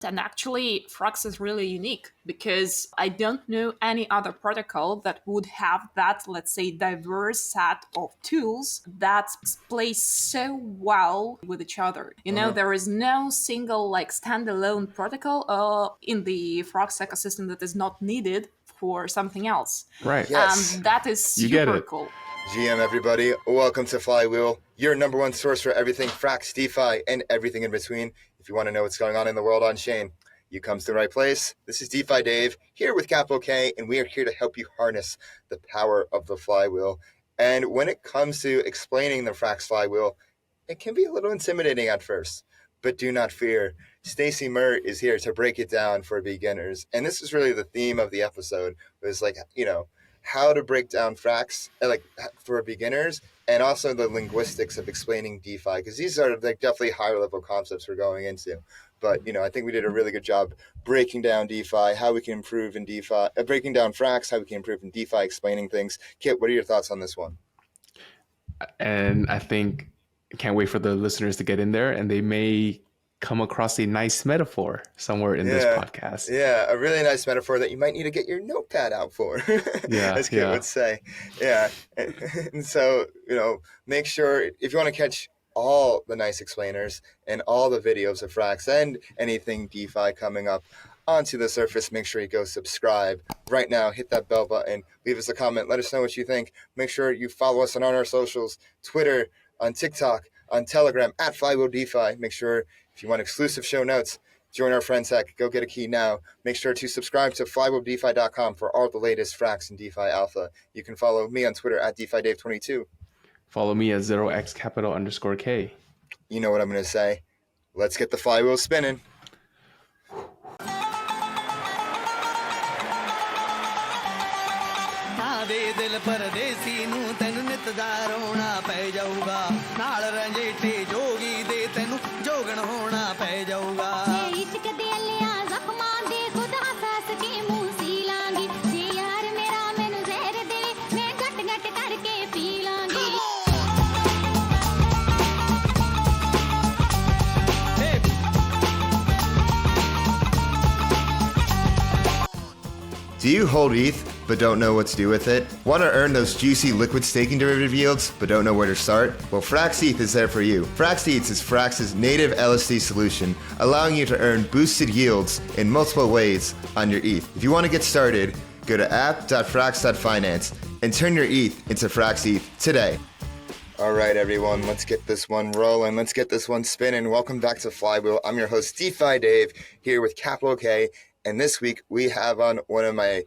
And actually, Frax is really unique because I don't know any other protocol that would have that, let's say, diverse set of tools that play so well with each other. There is no single like standalone protocol in the Frax ecosystem that is not needed for something else. Right. Yes. And that is You get super it. cool. GM, everybody, welcome to Flywheel, your number one source for everything Frax, DeFi, and everything in between. If you want to know what's going on in the world on chain, you come to the right place. This is DeFi Dave, here with Capital K, and we are here to help you harness the power of the Flywheel. And when it comes to explaining the Frax Flywheel, it can be a little intimidating at first, but do not fear. Stacy Muur is here to break it down for beginners. And this is really the theme of the episode, was like, how to break down Frax like for beginners, and also the linguistics of explaining DeFi, because these are like definitely higher level concepts we're going into. But I think we did a really good job breaking down DeFi, how we can improve in DeFi, breaking down Frax, how we can improve in DeFi, explaining things. Kiet, what are your thoughts on this one? And I think I can't wait for the listeners to get in there, and they may come across a nice metaphor somewhere in this podcast. Yeah, a really nice metaphor that you might need to get your notepad out for, as Kiet would say. Yeah, and so, make sure, if you want to catch all the nice explainers and all the videos of Frax and anything DeFi coming up onto the surface, make sure you go subscribe right now, hit that bell button, leave us a comment, let us know what you think. Make sure you follow us on all our socials, Twitter, on TikTok, on Telegram, at Flywheel DeFi. Make sure, if you want exclusive show notes, join our Friend.tech. Go get a key now. Make sure to subscribe to flywheeldefi.com for all the latest Frax and DeFi alpha. You can follow me on Twitter at DeFiDave22. Follow me at 0xcapital_K. You know what I'm going to say. Let's get the flywheel spinning. ਦਿਲ ਪਰਦੇਸੀ ਨੂੰ ਤੈਨੂੰ ਨਿਤ ਦਾ ਰੋਣਾ ਪੈ ਜਾਊਗਾ ਨਾਲ ਰੰਜੀਠੇ ਜੋਗੀ ਦੇ ਤੈਨੂੰ ਜੋਗਣ ਹੋਣਾ ਪੈ ਜਾਊਗਾ ਜੇ ਇਸ਼ਕ ਦੇ ਅਲਿਆ ਜ਼ਖਮਾਂ ਦੇ ਖੁਦ ਹੱਸ ਕੇ ਮੂੰਹ ਸੀ ਲਾਂਗੀ ਜੇ ਯਾਰ ਮੇਰਾ ਮੈਨੂੰ ਜ਼ਹਿਰ ਦੇ ਮੈਂ ਘਟ ਘਟ ਕਰਕੇ ਪੀ ਲਾਂਗੀ Do you hold ETH but don't know what to do with it? Want to earn those juicy liquid staking derivative yields but don't know where to start? Well, frxETH is there for you. frxETH is Frax's native LSD solution, allowing you to earn boosted yields in multiple ways on your ETH. If you want to get started, go to app.frax.finance and turn your ETH into frxETH today. All right, everyone, let's get this one rolling. Let's get this one spinning. Welcome back to Flywheel. I'm your host, DeFi Dave, here with Capital K. And this week we have on one of my,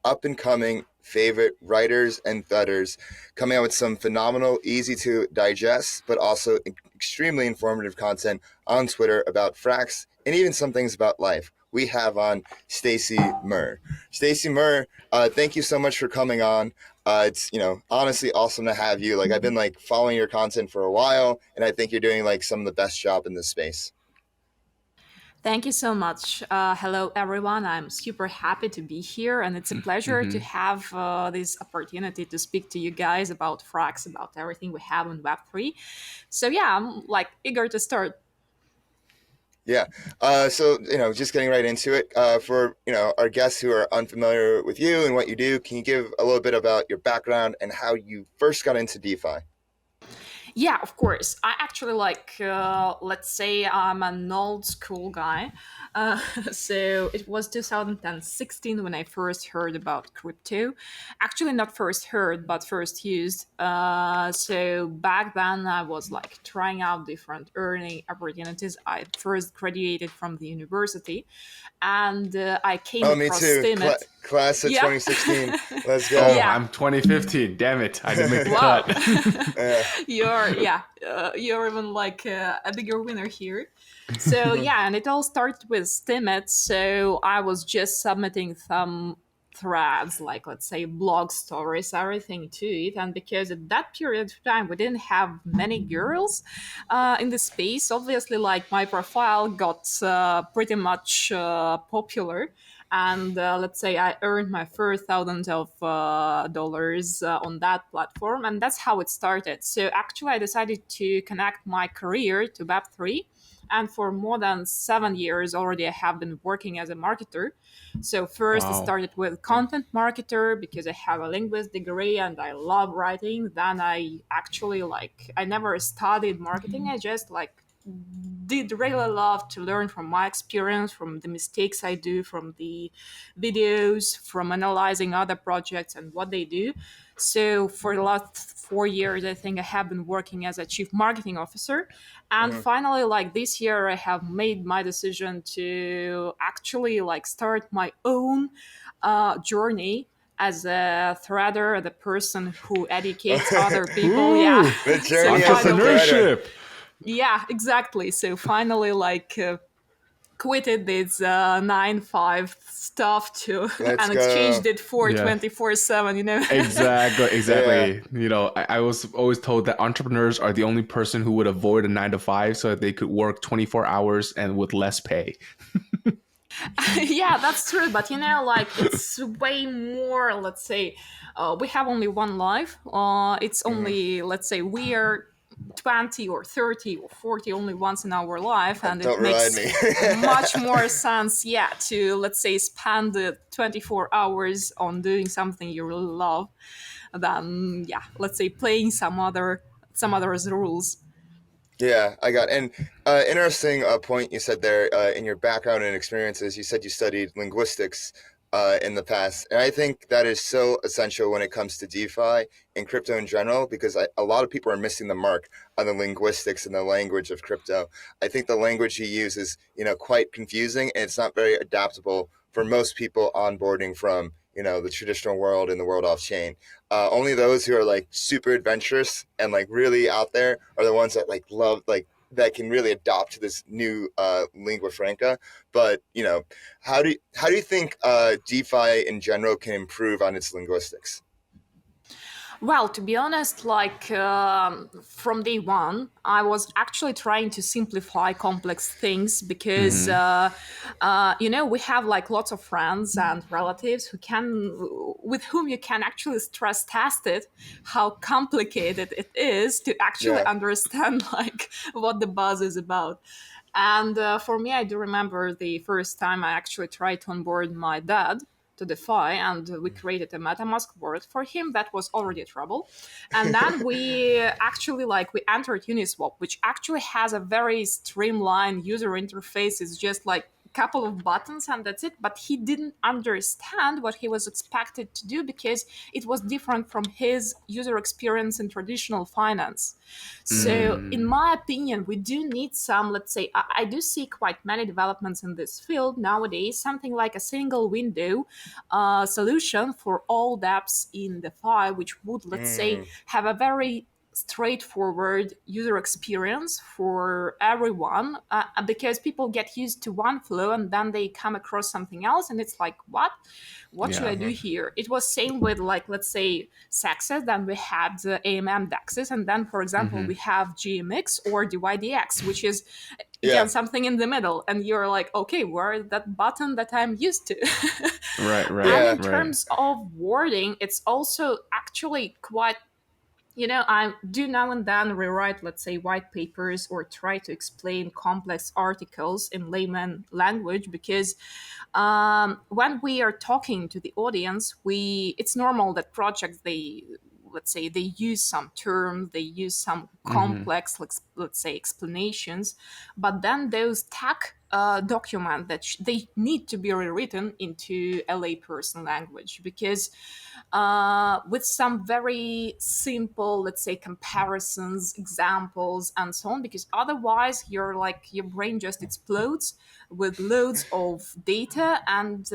up and coming favorite writers and thudders, coming out with some phenomenal, easy to digest, but also extremely informative content on Twitter about Frax and even some things about life. We have on Stacy Muur. Stacy Muur, thank you so much for coming on. It's, honestly awesome to have you. Like, I've been following your content for a while, and I think you're doing some of the best job in this space. Thank you so much. Hello, everyone. I'm super happy to be here, and it's a pleasure to have this opportunity to speak to you guys about Frax, about everything we have on Web3. So yeah, I'm eager to start. Yeah. So, just getting right into it, for, our guests who are unfamiliar with you and what you do, can you give a little bit about your background and how you first got into DeFi? Yeah, of course. I actually let's say I'm an old school guy. So it was 2016 when I first heard about crypto. Actually, not first heard, but first used. So back then I was trying out different earning opportunities. I first graduated from the university, and I came across Steemit. Class of 2016. Let's go. Oh, yeah. I'm 2015. Damn it. I didn't make the cut. You're even a bigger winner here. So yeah, and it all started with Steemit. So I was just submitting some threads, let's say blog stories, everything to it. And because at that period of time we didn't have many girls in the space, obviously my profile got pretty much popular. And let's say I earned my first $1,000 of dollars on that platform, and that's how it started. So actually, I decided to connect my career to Web3, And for more than 7 years already, I have been working as a marketer. So first I started with content marketer because I have a linguist degree and I love writing. Then I actually I never studied marketing. I just did really love to learn from my experience, from the mistakes I do, from the videos, from analyzing other projects and what they do. So for the last 4 years, I think I have been working as a chief marketing officer. And finally, this year, I have made my decision to actually start my own journey as a threader, the person who educates other people. The journey so as a threader. Yeah, exactly. So finally, quitted this 9-5 stuff and exchanged it for 24/7. Exactly. Yeah. I was always told that entrepreneurs are the only person who would avoid a 9 to 5 so that they could work 24 hours and with less pay. Yeah, that's true. But it's way more, let's say, we have only one life. It's only, let's say, we are 20 or 30 or 40 only once in our life, and it makes much more sense to, let's say, spend the 24 hours on doing something you really love than let's say playing some others rules. Yeah, I got it. And interesting point you said there in your background and experiences. You said you studied linguistics in the past. And I think that is so essential when it comes to DeFi and crypto in general, because a lot of people are missing the mark on the linguistics and the language of crypto. I think the language you use is, quite confusing, and it's not very adaptable for most people onboarding from, the traditional world and the world off chain. Only those who are super adventurous and really out there are the ones that love that can really adopt to this new lingua franca. But how do you think DeFi in general can improve on its linguistics? Well, to be honest, from day one, I was actually trying to simplify complex things because, we have lots of friends and relatives with whom you can actually stress test it, how complicated it is to actually understand what the buzz is about. And for me, I do remember the first time I actually tried to onboard my dad to DeFi, and we created a MetaMask wallet for him. That was already trouble. And then we actually we entered Uniswap, which actually has a very streamlined user interface. It's just couple of buttons and that's it. But he didn't understand what he was expected to do because it was different from his user experience in traditional finance. So in my opinion, we do need some, let's say, I do see quite many developments in this field nowadays, something like a single window solution for all dApps in DeFi, which would, let's say, have a very straightforward user experience for everyone, because people get used to one flow and then they come across something else and it's what should I do here? It was same with let's say sexes. Then we had AMM dexes, and then for example we have GMX or DYDX, which is again something in the middle, and you're okay, where that button that I'm used to? Right. And in terms of wording, it's also actually quite, I do now and then rewrite, let's say, white papers or try to explain complex articles in layman language, because when we are talking to the audience, it's normal that projects, let's say, they use some terms, they use some complex, let's say, explanations, but then those tech document that they need to be rewritten into a layperson language, because with some very simple, let's say, comparisons, examples, and so on, because otherwise your brain just explodes with loads of data, and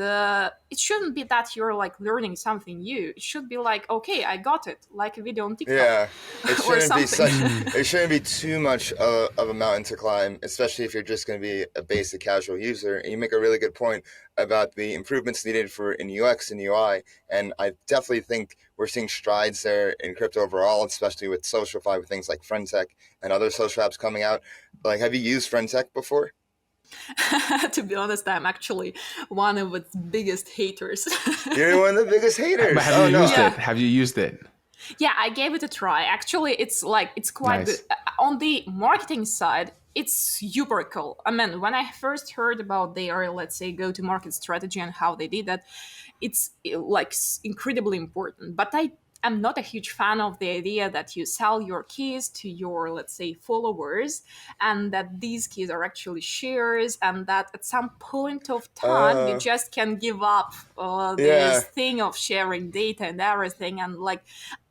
it shouldn't be that you're learning something new. It should be okay, I got it, like a video on TikTok. Yeah, it shouldn't be it shouldn't be too much of a mountain to climb, especially if you're just going to be a basic casual user. And you make a really good point about the improvements needed in UX and UI, and I definitely think we're seeing strides there in crypto overall, especially with SocialFi, with things like Friend.tech and other social apps coming out. Have you used Friend.tech before? To be honest, I'm actually one of its biggest haters. You're one of the biggest haters. But have you used it? Have you used it? Yeah, I gave it a try. Actually, it's quite good. On the marketing side, it's super cool. I mean, when I first heard about their, let's say, go-to-market strategy and how they did that, it's like incredibly important. But I am not a huge fan of the idea that you sell your keys to your, let's say, followers, and that these keys are actually shares, and that at some point of time you just can give up this thing of sharing data and everything. And like,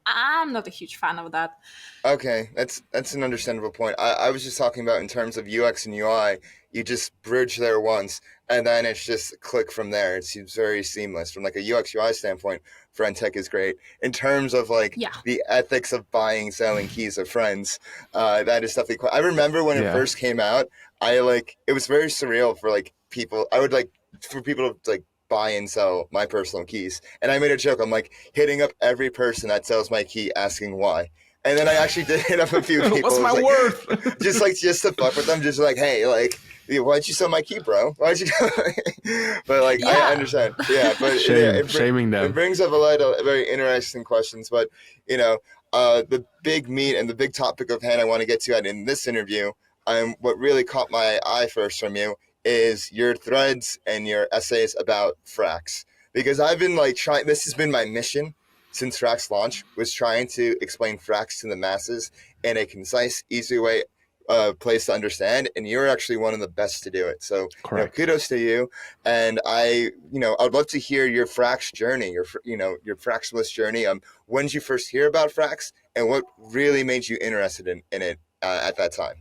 I'm not a huge fan of that. Okay, that's an understandable point. I was just talking about in terms of UX and UI, you just bridge there once, and then it's just click from there. It seems very seamless. From like a UX UI standpoint, Friend.tech is great. In terms of like the ethics of buying, selling keys of friends, that is definitely cool. I remember when it first came out, it was very surreal for like people. I would like for people to like buy and sell my personal keys. And I made a joke. I'm like hitting up every person that sells my key asking why. And then I actually did hit up a few people. What's my like, worth? just to fuck with them. Just like, hey, like, why'd you sell my key, bro? Why'd you? But like, I understand. Yeah, but shaming them. It brings up a lot of very interesting questions. But you know, the big meat and the big topic of hand I want to get to in this interview, what really caught my eye first from you is your threads and your essays about Frax. Because I've been like trying, this has been my mission since Frax launch, was trying to explain Frax to the masses in a concise, easy way, place to understand. And you're actually one of the best to do it. So kudos to you. And I would love to hear your Frax journey, your Fraxless journey. When did you first hear about Frax, and what really made you interested in it at that time?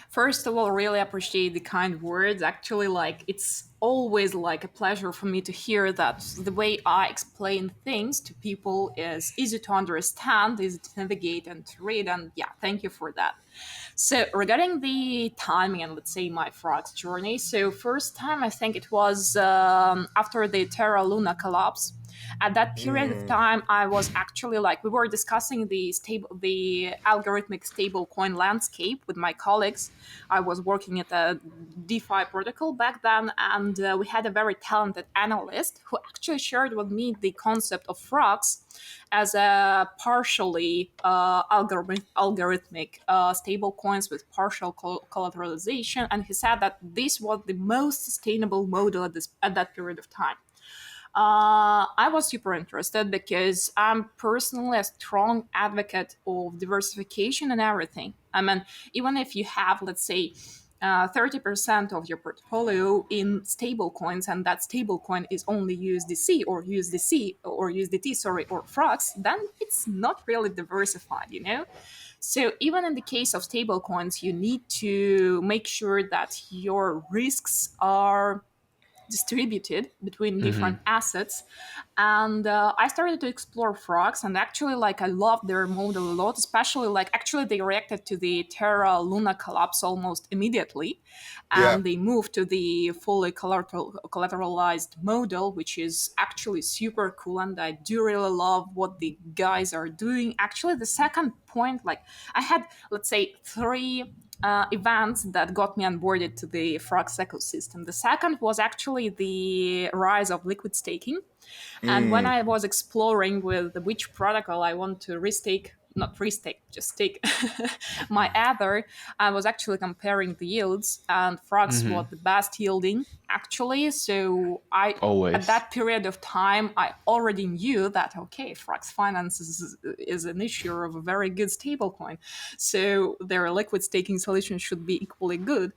First of all, really appreciate the kind words. Actually, like, it's always like a pleasure for me to hear that the way I explain things to people is easy to understand, easy to navigate and to read. And yeah, thank you for that. So regarding the timing and let's say my Frax journey, so first time I think it was after the Terra Luna collapse. At that period of time, I was actually like, we were discussing the algorithmic stablecoin landscape with my colleagues. I was working at a DeFi protocol back then, and we had a very talented analyst who actually shared with me the concept of Frax as a partially algorithmic stablecoins with partial collateralization, and he said that this was the most sustainable model at that period of time. I was super interested because I'm personally a strong advocate of diversification and everything. I mean, even if you have, let's say, 30% of your portfolio in stablecoins, and that stablecoin is only USDC or USDT, or Frax, then it's not really diversified, So even in the case of stablecoins, you need to make sure that your risks are distributed between different assets. And I started to explore Frax, and actually like I loved their model a lot, especially like actually they reacted to the Terra Luna collapse almost immediately, and they moved to the fully collateralized model, which is actually super cool, and I do really love what the guys are doing. Actually, the second point, like I had, let's say, three events that got me onboarded to the Frax ecosystem. The second was actually the rise of liquid staking. And when I was exploring with which protocol I want to just stake my Ether, I was actually comparing the yields, and Frax was the best yielding actually. So at that period of time, I already knew that, okay, Frax Finance is an issuer of a very good stablecoin. So their liquid staking solution should be equally good.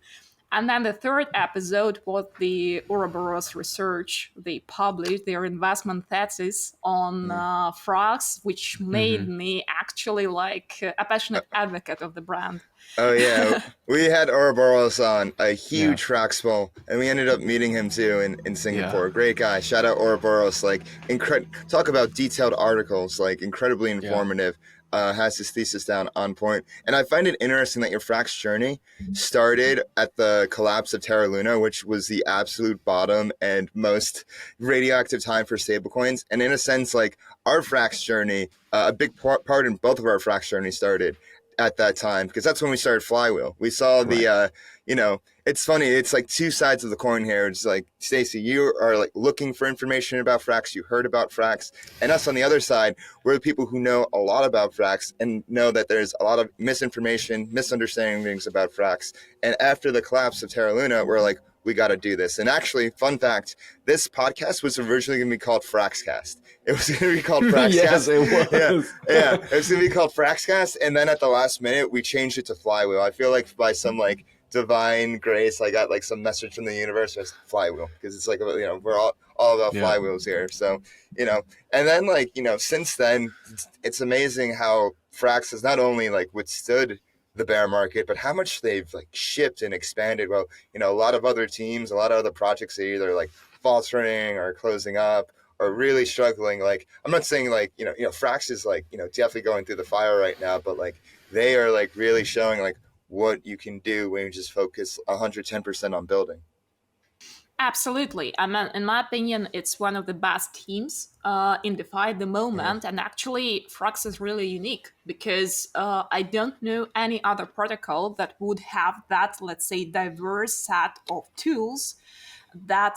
And then the third episode was the Ouroboros research. They published their investment thesis on Frax, which made me actually like a passionate advocate of the brand. Oh, yeah. We had Ouroboros on, a huge Frax bull, and we ended up meeting him too in Singapore. Great guy. Shout out Ouroboros. Like, talk about detailed articles, like incredibly informative. Has his thesis down on point. And I find it interesting that your Frax journey started at the collapse of Terra Luna, which was the absolute bottom and most radioactive time for stablecoins. And in a sense, like our Frax journey, a big part in both of our Frax journeys started at that time, because that's when we started Flywheel. We saw the, it's funny. It's like two sides of the coin here. It's like, Stacy, you are like looking for information about Frax. You heard about Frax. And us on the other side, we're the people who know a lot about Frax and know that there's a lot of misinformation, misunderstandings about Frax. And after the collapse of Terra Luna, we're like, we got to do this. And actually, fun fact, this podcast was originally going to be called Fraxcast. It was going to be called Fraxcast. Yes, it was. Yeah. It was going to be called Fraxcast. And then at the last minute, we changed it to Flywheel. I feel like by some like divine grace, I got like some message from the universe as Flywheel, because it's like, we're all about flywheels here. So, and then like, since then, it's amazing how Frax has not only like withstood the bear market, but how much they've like shipped and expanded. Well, a lot of other teams, a lot of other projects are either like faltering or closing up or really struggling. Like, I'm not saying like, Frax is like, definitely going through the fire right now, but like they are like really showing like what you can do when you just focus 110% on building. Absolutely. I mean, in my opinion, it's one of the best teams in DeFi at the moment. And actually, Frax is really unique because I don't know any other protocol that would have that, let's say, diverse set of tools that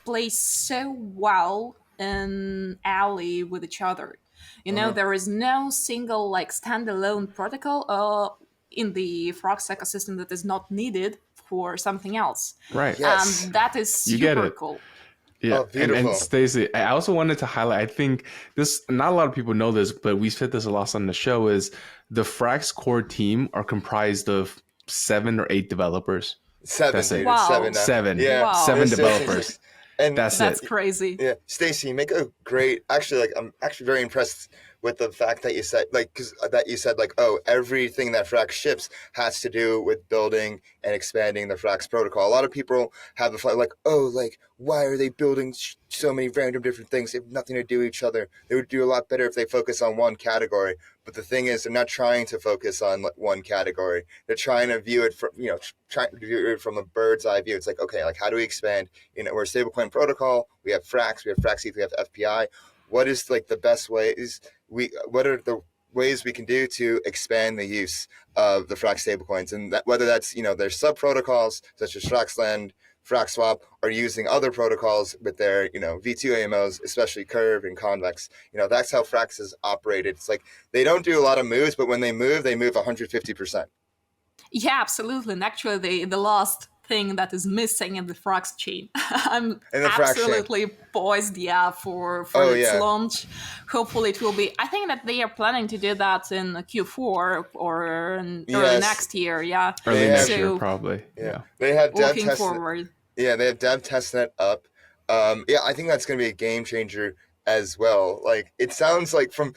play so well in ally with each other. There is no single like standalone protocol in the Frax ecosystem that is not needed for something else. Right. Yes. And that is super cool. Yeah. Oh, beautiful. And Stacy, I also wanted to highlight, I think this, not a lot of people know this, but we said this a lot on the show, is the Frax core team are comprised of 7 or 8 developers. Seven. That's it. Wow. Seven. Yeah. Wow. 7 developers. And That's crazy. Yeah, Stacy, you make a great. Actually, like I'm actually very impressed with the fact that you said everything that Frax ships has to do with building and expanding the Frax protocol. A lot of people have the why are they building so many random different things? They have nothing to do with each other. They would do a lot better if they focus on one category. But the thing is, they're not trying to focus on one category. They're trying to view it from a bird's eye view. It's like, okay, like how do we expand? We're a stablecoin protocol. We have Frax, we have frxETH, we have FPI. What is like the best ways what are the ways we can do to expand the use of the Frax stablecoins, and whether that's their sub protocols such as Fraxland, FraxSwap, or using other protocols with their V2 AMOs, especially Curve and Convex. That's how Frax is operated. It's like they don't do a lot of moves, but when they move 150%. Yeah, absolutely. And actually, the last thing that is missing in the Frax chain. I'm absolutely poised, for its launch. Hopefully it will be. I think that they are planning to do that in Q4 or early next year. Early next year, probably. Yeah. They have dev looking forward. Yeah, they have dev testnet up. I think that's going to be a game changer as well. Like, it sounds like from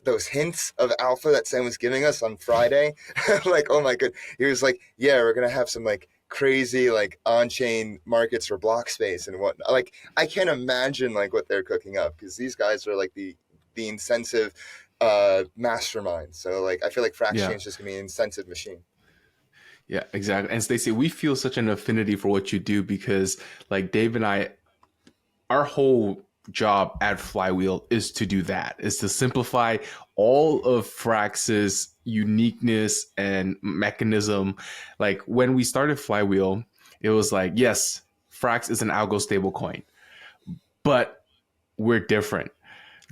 those hints of alpha that Sam was giving us on Friday, like, oh my god, he was like, yeah, we're going to have some like crazy like on-chain markets for block space and whatnot. Like, I can't imagine like what they're cooking up, because these guys are like the incentive mastermind. So like, I feel like Frax Chain is just going to be an incentive machine. Yeah, exactly. And Stacy, we feel such an affinity for what you do, because like Dave and I, our whole job at Flywheel is to do that, is to simplify all of Frax's uniqueness and mechanism. Like when we started Flywheel, it was like, yes, Frax is an algo stablecoin, but we're different.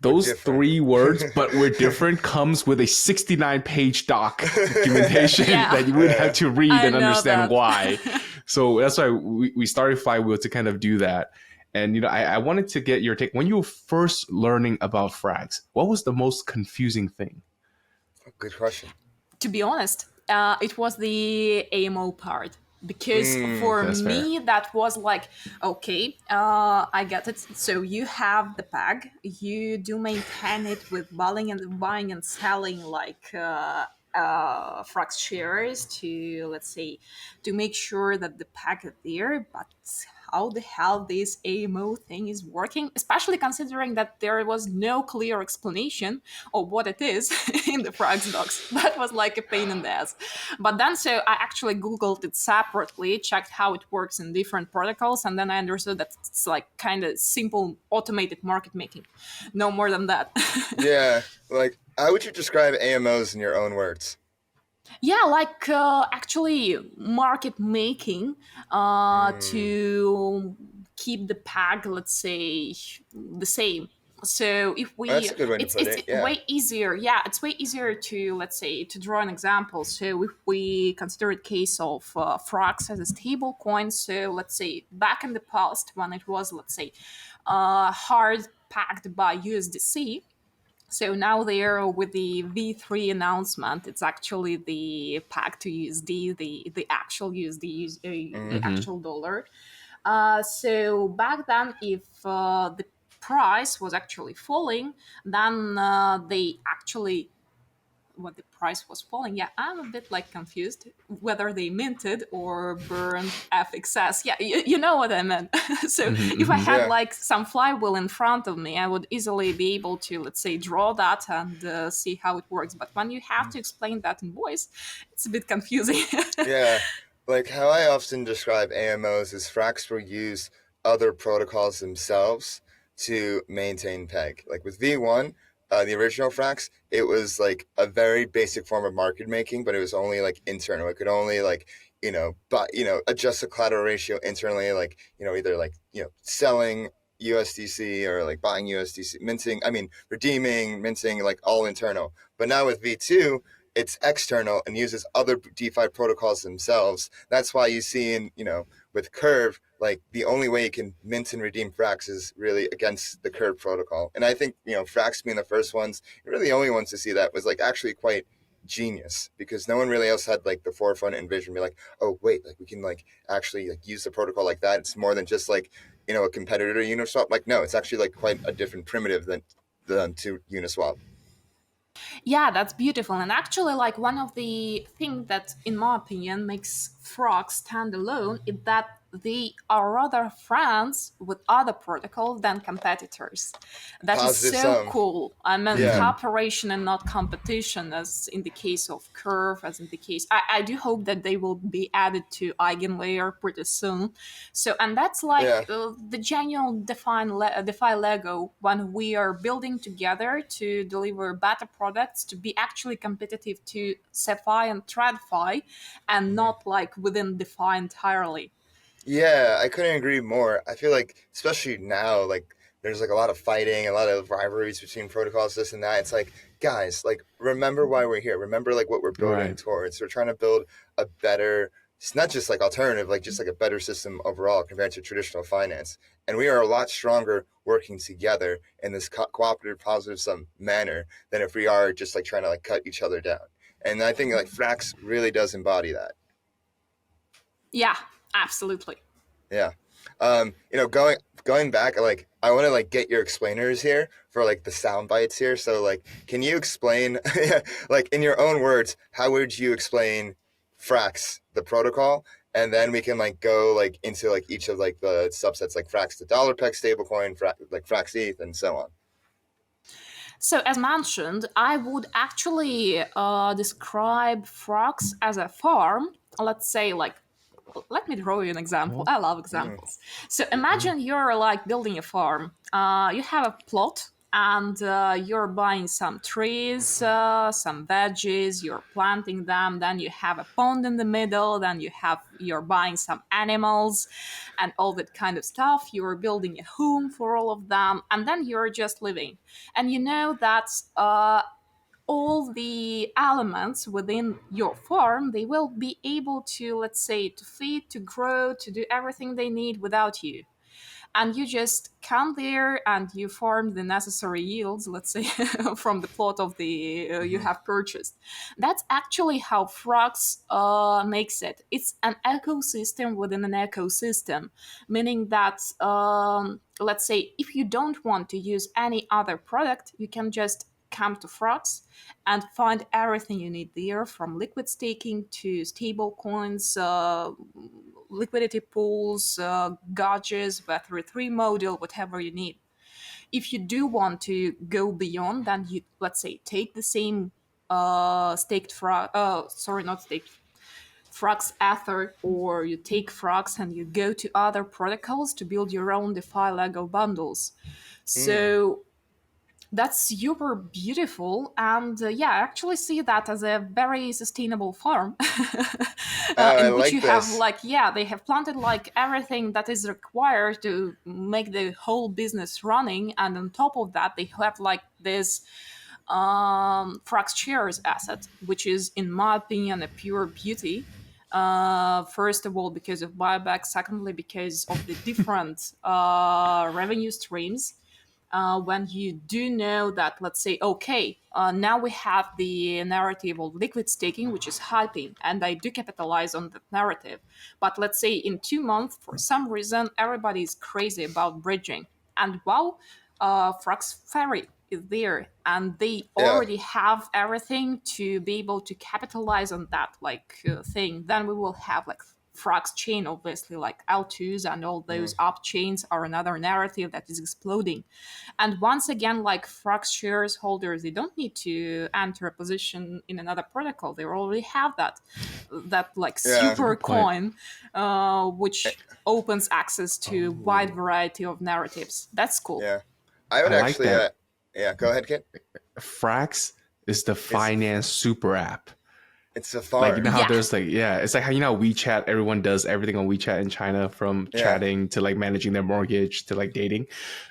Those 3 words, but we're different, comes with a 69-page doc documentation that you would have to read and understand why. So that's why we started Flywheel, to kind of do that. And, I wanted to get your take. When you were first learning about Frax, what was the most confusing thing? Good question. To be honest, it was the AMO part. Because for me, that was like, okay, I get it. So you have the peg, you do maintain it with buying and selling like Frax shares to, let's say, to make sure that the peg is there. But how the hell this AMO thing is working, especially considering that there was no clear explanation of what it is in the Frax docs. That was like a pain in the ass. But then, so I actually Googled it separately, checked how it works in different protocols, and then I understood that it's like kind of simple automated market making. No more than that. Yeah. Like, how would you describe AMOs in your own words? Yeah, like actually market making to keep the pack, let's say, the same. So if That's we, a good way to put it's it. Yeah. way easier. Yeah, it's way easier to, let's say, to draw an example. So if we consider a case of Frax as a stable coin, so let's say back in the past when it was, let's say, hard packed by USDC. So now there with the V3 announcement, it's actually the peg to USD, the actual USD, the Mm-hmm. actual dollar. So back then, if the price was actually falling, then they actually what the price was falling. Yeah, I'm a bit like confused whether they minted or burned FXS. Yeah, you know what I meant. So if I Mm-hmm. had Yeah. like some flywheel in front of me, I would easily be able to, let's say, draw that and see how it works. But when you have to explain that in voice, it's a bit confusing. Yeah, like how I often describe AMOs is Frax will use other protocols themselves to maintain peg. Like with V1, the original Frax, it was like a very basic form of market making, but it was only like internal. It could only like adjust the collateral ratio internally, like either like selling USDC or like buying USDC, minting. I mean redeeming, minting, like all internal. But now with V2 it's external and uses other DeFi protocols themselves. That's why you see with Curve, like the only way you can mint and redeem Frax is really against the Curve protocol. And I think, Frax being the first ones, really the only ones to see that was like actually quite genius because no one really else had like the forefront and vision be like, oh wait, like we can like actually like use the protocol like that. It's more than just like, a competitor to Uniswap. Like no, it's actually like quite a different primitive than to Uniswap. Yeah, that's beautiful. And actually, like one of the things that, in my opinion, makes frogs stand alone is that they are rather friends with other protocols than competitors. That is Positive so sum. cool. I mean, Yeah. cooperation and not competition, as in the case of Curve, as in the case. I do hope that they will be added to Eigenlayer pretty soon. So, and that's Yeah. like the genuine DeFi Lego when we are building together to deliver better products to be actually competitive to CeFi and TradFi and not like within DeFi entirely. Yeah, I couldn't agree more. I feel like, especially now, like there's like a lot of fighting, a lot of rivalries between protocols, this and that. It's like, guys, like remember why we're here. Remember like what we're building Right. towards. We're trying to build a better, it's not just like alternative, like just like a better system overall compared to traditional finance. And we are a lot stronger working together in this cooperative, positive sum manner than if we are just like trying to like cut each other down. And I think like Frax really does embody that. Yeah, absolutely. Yeah. Going back, like I want to like get your explainers here for like the sound bites here. So like, can you explain, like in your own words, how would you explain Frax, the protocol, and then we can like go like into like each of like the subsets, like Frax the dollar peg stablecoin, like frxETH, and so on. So, as mentioned, I would actually describe frogs as a farm. Let's say, like, let me draw you an example. I love Mm, examples. So, imagine you're like building a farm. You have a plot and you're buying some trees, some veggies, you're planting them, then you have a pond in the middle, then you're buying some animals and all that kind of stuff. You're building a home for all of them, and then you're just living. And you know that all the elements within your farm, they will be able to, let's say, to feed, to grow, to do everything they need without you. And you just come there and you farm the necessary yields, let's say, from the plot of the you mm-hmm. have purchased. That's actually how Frax makes it. It's an ecosystem within an ecosystem, meaning that let's say if you don't want to use any other product, you can just come to Frax and find everything you need there, from liquid staking to stable coins, liquidity pools, gauges, Web3 model, whatever you need. If you do want to go beyond, then you, let's say, take the same not staked, Frax Ether, or you take Frax and you go to other protocols to build your own DeFi Lego bundles. Mm, So That's super beautiful, and yeah, I actually see that as a very sustainable farm, I in which like you have this. like, yeah, they have planted like everything that is required to make the whole business running, and on top of that, they have like this Frax shares asset, which is, in my opinion, a pure beauty. First of all, because of buyback. Secondly, because of the different revenue streams. When you do know that, let's say, okay, now we have the narrative of liquid staking, which is hyping, and I do capitalize on that narrative. But let's say in 2 months, for some reason, everybody is crazy about bridging. And wow, Frax Ferry is there, and they Yeah. already have everything to be able to capitalize on that thing. Then we will have like Frax chain, obviously, like L2s and all those up chains are another narrative that is exploding. And once again, like Frax shares holders, they don't need to enter a position in another protocol. They already have that like Yeah. super Good point. coin, which opens access to wide variety of narratives. That's cool. Yeah. I would I like actually, that. yeah, go ahead, Kit. Frax is the It's finance super app. it's a Like, you farm. know how Yeah. there's like, yeah, it's like how, you know, WeChat, everyone does everything on WeChat in China, from Yeah. chatting to like managing their mortgage to like dating.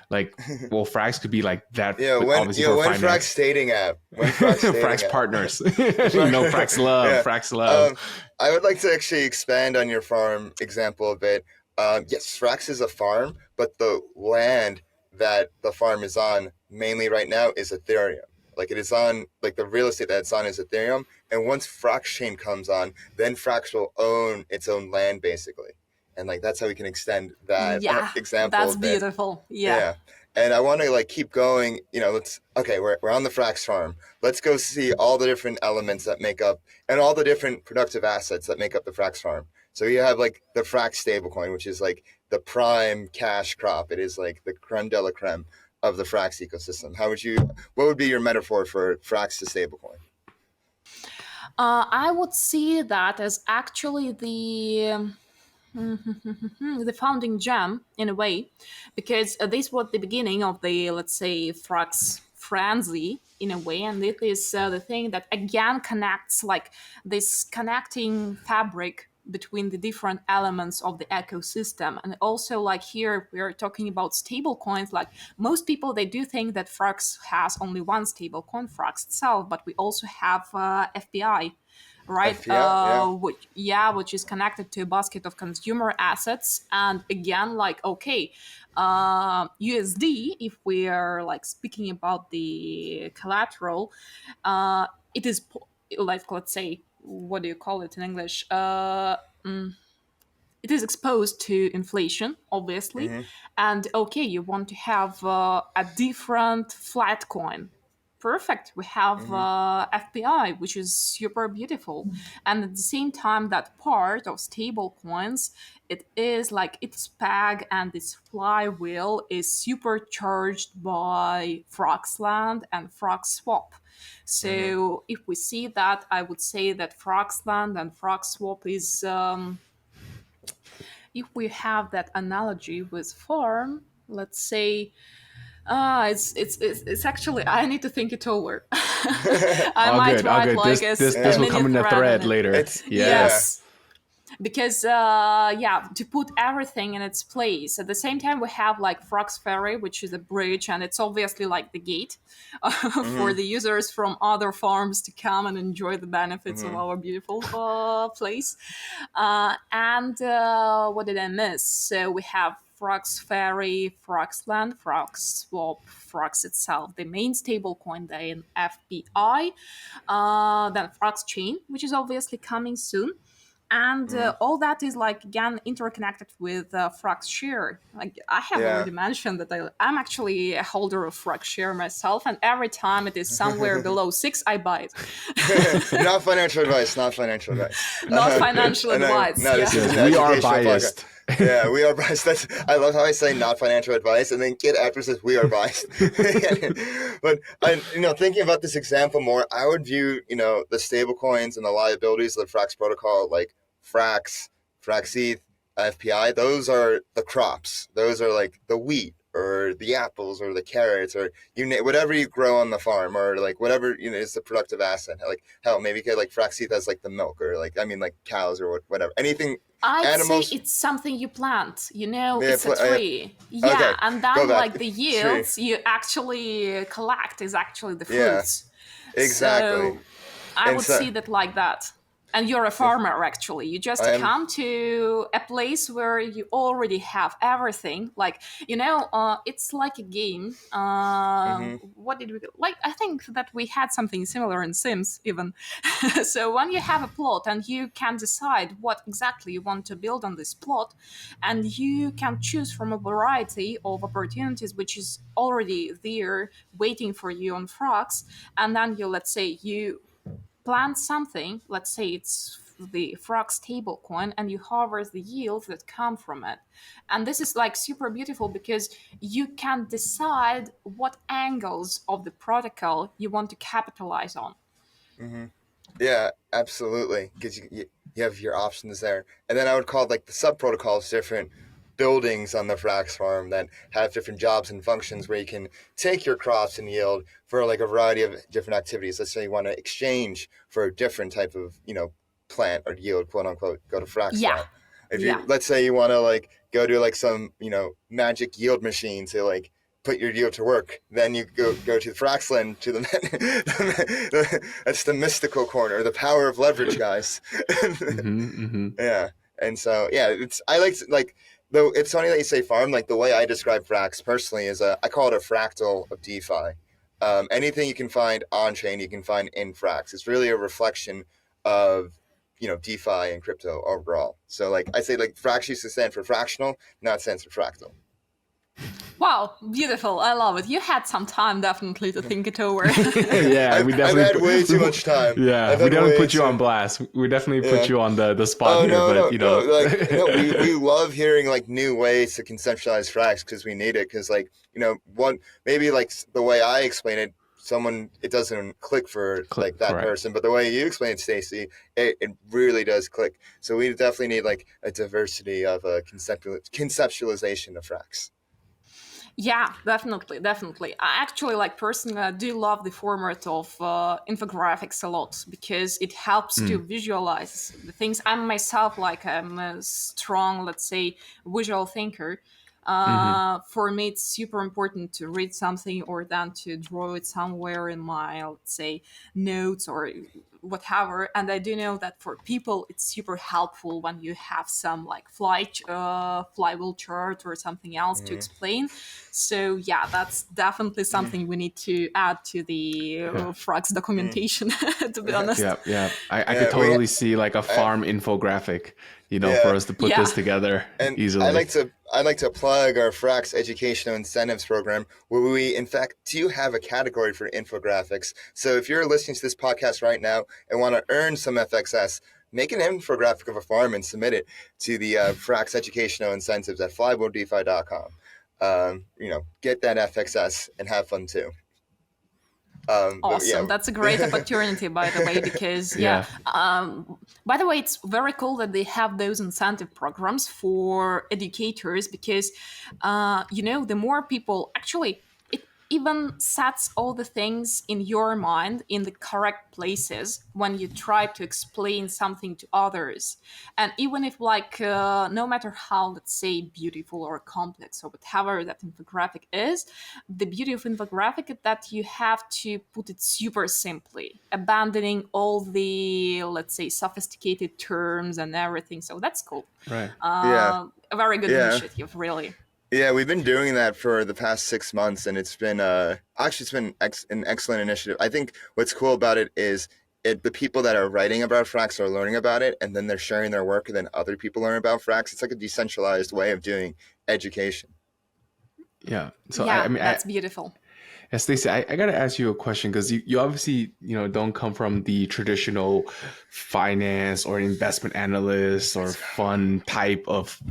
Like, well, Frax could be like that, Yeah, but when obviously for when Frax finance. dating app, when Frax dating Frax app. partners. Frax love, Yeah. Frax love. I would like to actually expand on your farm example a bit. Yes, Frax is a farm, but the land that the farm is on mainly right now is Ethereum. Like, it is on, like, the real estate that it's on is Ethereum. And once Frax chain comes on, then Frax will own its own land, basically. And like, that's how we can extend that Yeah, example that's a bit. beautiful. Yeah. Yeah. And I want to like keep going, we're on the Frax farm. Let's go see all the different elements that make up and all the different productive assets that make up the Frax farm. So you have like the Frax stablecoin, which is like the prime cash crop. It is like the creme de la creme of the Frax ecosystem. What would be your metaphor for Frax to stablecoin? I would see that as actually the founding gem in a way, because this was the beginning of the, let's say, Frax frenzy in a way, and it is the thing that again connects like this connecting fabric between the different elements of the ecosystem. And also, like, here we are talking about stable coins. Like, most people, they do think that Frax has only one stable coin, Frax itself, but we also have FPI, right? FPI, yeah. Which is connected to a basket of consumer assets. And again, like, okay, USD, if we are like speaking about the collateral, it is like, let's say, what do you call it in English? It is exposed to inflation, obviously. And okay, you want to have a different flat coin. Perfect. We have FPI, which is super beautiful. And at the same time, that part of stable coins, it is like its peg and its flywheel is supercharged by Froxland and Frox Swap. So if we see that, I would say that Froxland and Frox Swap is if we have that analogy with farm, let's say, it's actually, I need to think it over. I All might good, all write good. like This a will mini come in a thread on thread it. later. It's Yes. Because to put everything in its place. At the same time, we have like Frox Ferry, which is a bridge, and it's obviously like the gate for the users from other farms to come and enjoy the benefits of our beautiful place. And what did I miss? So we have Frox Ferry, Froxland, Frox Swap, Frox itself, the main stablecoin, then FPI, then Frox Chain, which is obviously coming soon. And all that is like again interconnected with Frax Share. Like, I have already mentioned that I'm actually a holder of Frax Share myself, and every time it is somewhere below 6, I buy it. Not financial advice. Not financial advice. Not financial advice. This is an We are educational biased. podcast. Yeah, we are biased. I love how I say not financial advice, and then Kit after says we are biased. But thinking about this example more, I would view the stable coins and the liabilities of the Frax protocol like frxETH, FXS, FPI. Those are the crops. Those are like the wheat or the apples or the carrots or whatever you grow on the farm, or like whatever is the productive asset. Like hell, maybe you could like frxETH as like the milk, or like like cows or whatever, anything. I'd Animals. say it's something you plant, Yeah, it's a tree. Yeah, okay, and go then back. like the yields you actually collect is actually the Yeah, fruits. exactly. So I And would so- see that like that. And you're a farmer, actually. You just come to a place where you already have everything. Like, it's like a game. What did we like? I think that we had something similar in Sims, even. So when you have a plot and you can decide what exactly you want to build on this plot, and you can choose from a variety of opportunities which is already there waiting for you on Frax, and then let's say you plant something, let's say it's the Frax stablecoin, and you harvest the yields that come from it. And this is like super beautiful because you can decide what angles of the protocol you want to capitalize on. Mm-hmm. Yeah, absolutely. Because you have your options there. And then I would call like the sub protocols different buildings on the Frax farm that have different jobs and functions where you can take your crops and yield for like a variety of different activities. Let's say you want to exchange for a different type of, plant or yield, quote unquote, go to Frax farm. If you, let's say you want to like go to like some, magic yield machine to like put your yield to work, then you go to the Fraxland, to the that's the mystical corner, the power of leverage, guys. Yeah. And so I like though it's funny that you say farm. Like the way I describe Frax personally is I call it a fractal of DeFi. Anything you can find on chain, you can find in Frax. It's really a reflection of DeFi and crypto overall. So like I say, like Frax used to stand for fractional, now it stands for fractal. Wow, beautiful. I love it. You had some time definitely to think it over. Yeah, I've had way too much time. Yeah, we definitely put you on blast. We definitely put you on the spot here. We love hearing like new ways to conceptualize Frax because we need it. Because maybe like the way I explain it, it doesn't click for that correct person, but the way you explain it, Stacy, it really does click. So we definitely need like a diversity of conceptualization of Frax. Yeah, definitely. I actually personally, I do love the format of infographics a lot because it helps to visualize the things. I'm myself I'm a strong, let's say, visual thinker. For me, it's super important to read something or then to draw it somewhere in my, let's say, notes or whatever. And I do know that for people, it's super helpful when you have some flywheel chart or something else to explain. So yeah, that's definitely something we need to add to the Frax documentation, to be honest. Yeah. I could totally see like a farm infographic, for us to put this together easily. I'd like to plug our Frax Educational Incentives Program, where we, in fact, do have a category for infographics. So if you're listening to this podcast right now and want to earn some FXS, make an infographic of a farm and submit it to the Frax Educational Incentives at flywheeldefi.com. Get that FXS and have fun too. Awesome. That's a great opportunity, by the way, because by the way, it's very cool that they have those incentive programs for educators because, the more people actually, it even sets all the things in your mind in the correct places when you try to explain something to others. And even if no matter how, let's say, beautiful or complex or whatever that infographic is, the beauty of infographic is that you have to put it super simply, abandoning all the, let's say, sophisticated terms and everything. So that's cool. Right. A very good initiative, really. Yeah, we've been doing that for the past 6 months, and it's been an excellent initiative. I think what's cool about it is the people that are writing about Frax are learning about it, and then they're sharing their work, and then other people learn about Frax. It's like a decentralized way of doing education. Yeah. So that's beautiful. Yeah, Stacy, I got to ask you a question because you obviously, don't come from the traditional finance or investment analyst or fund type of,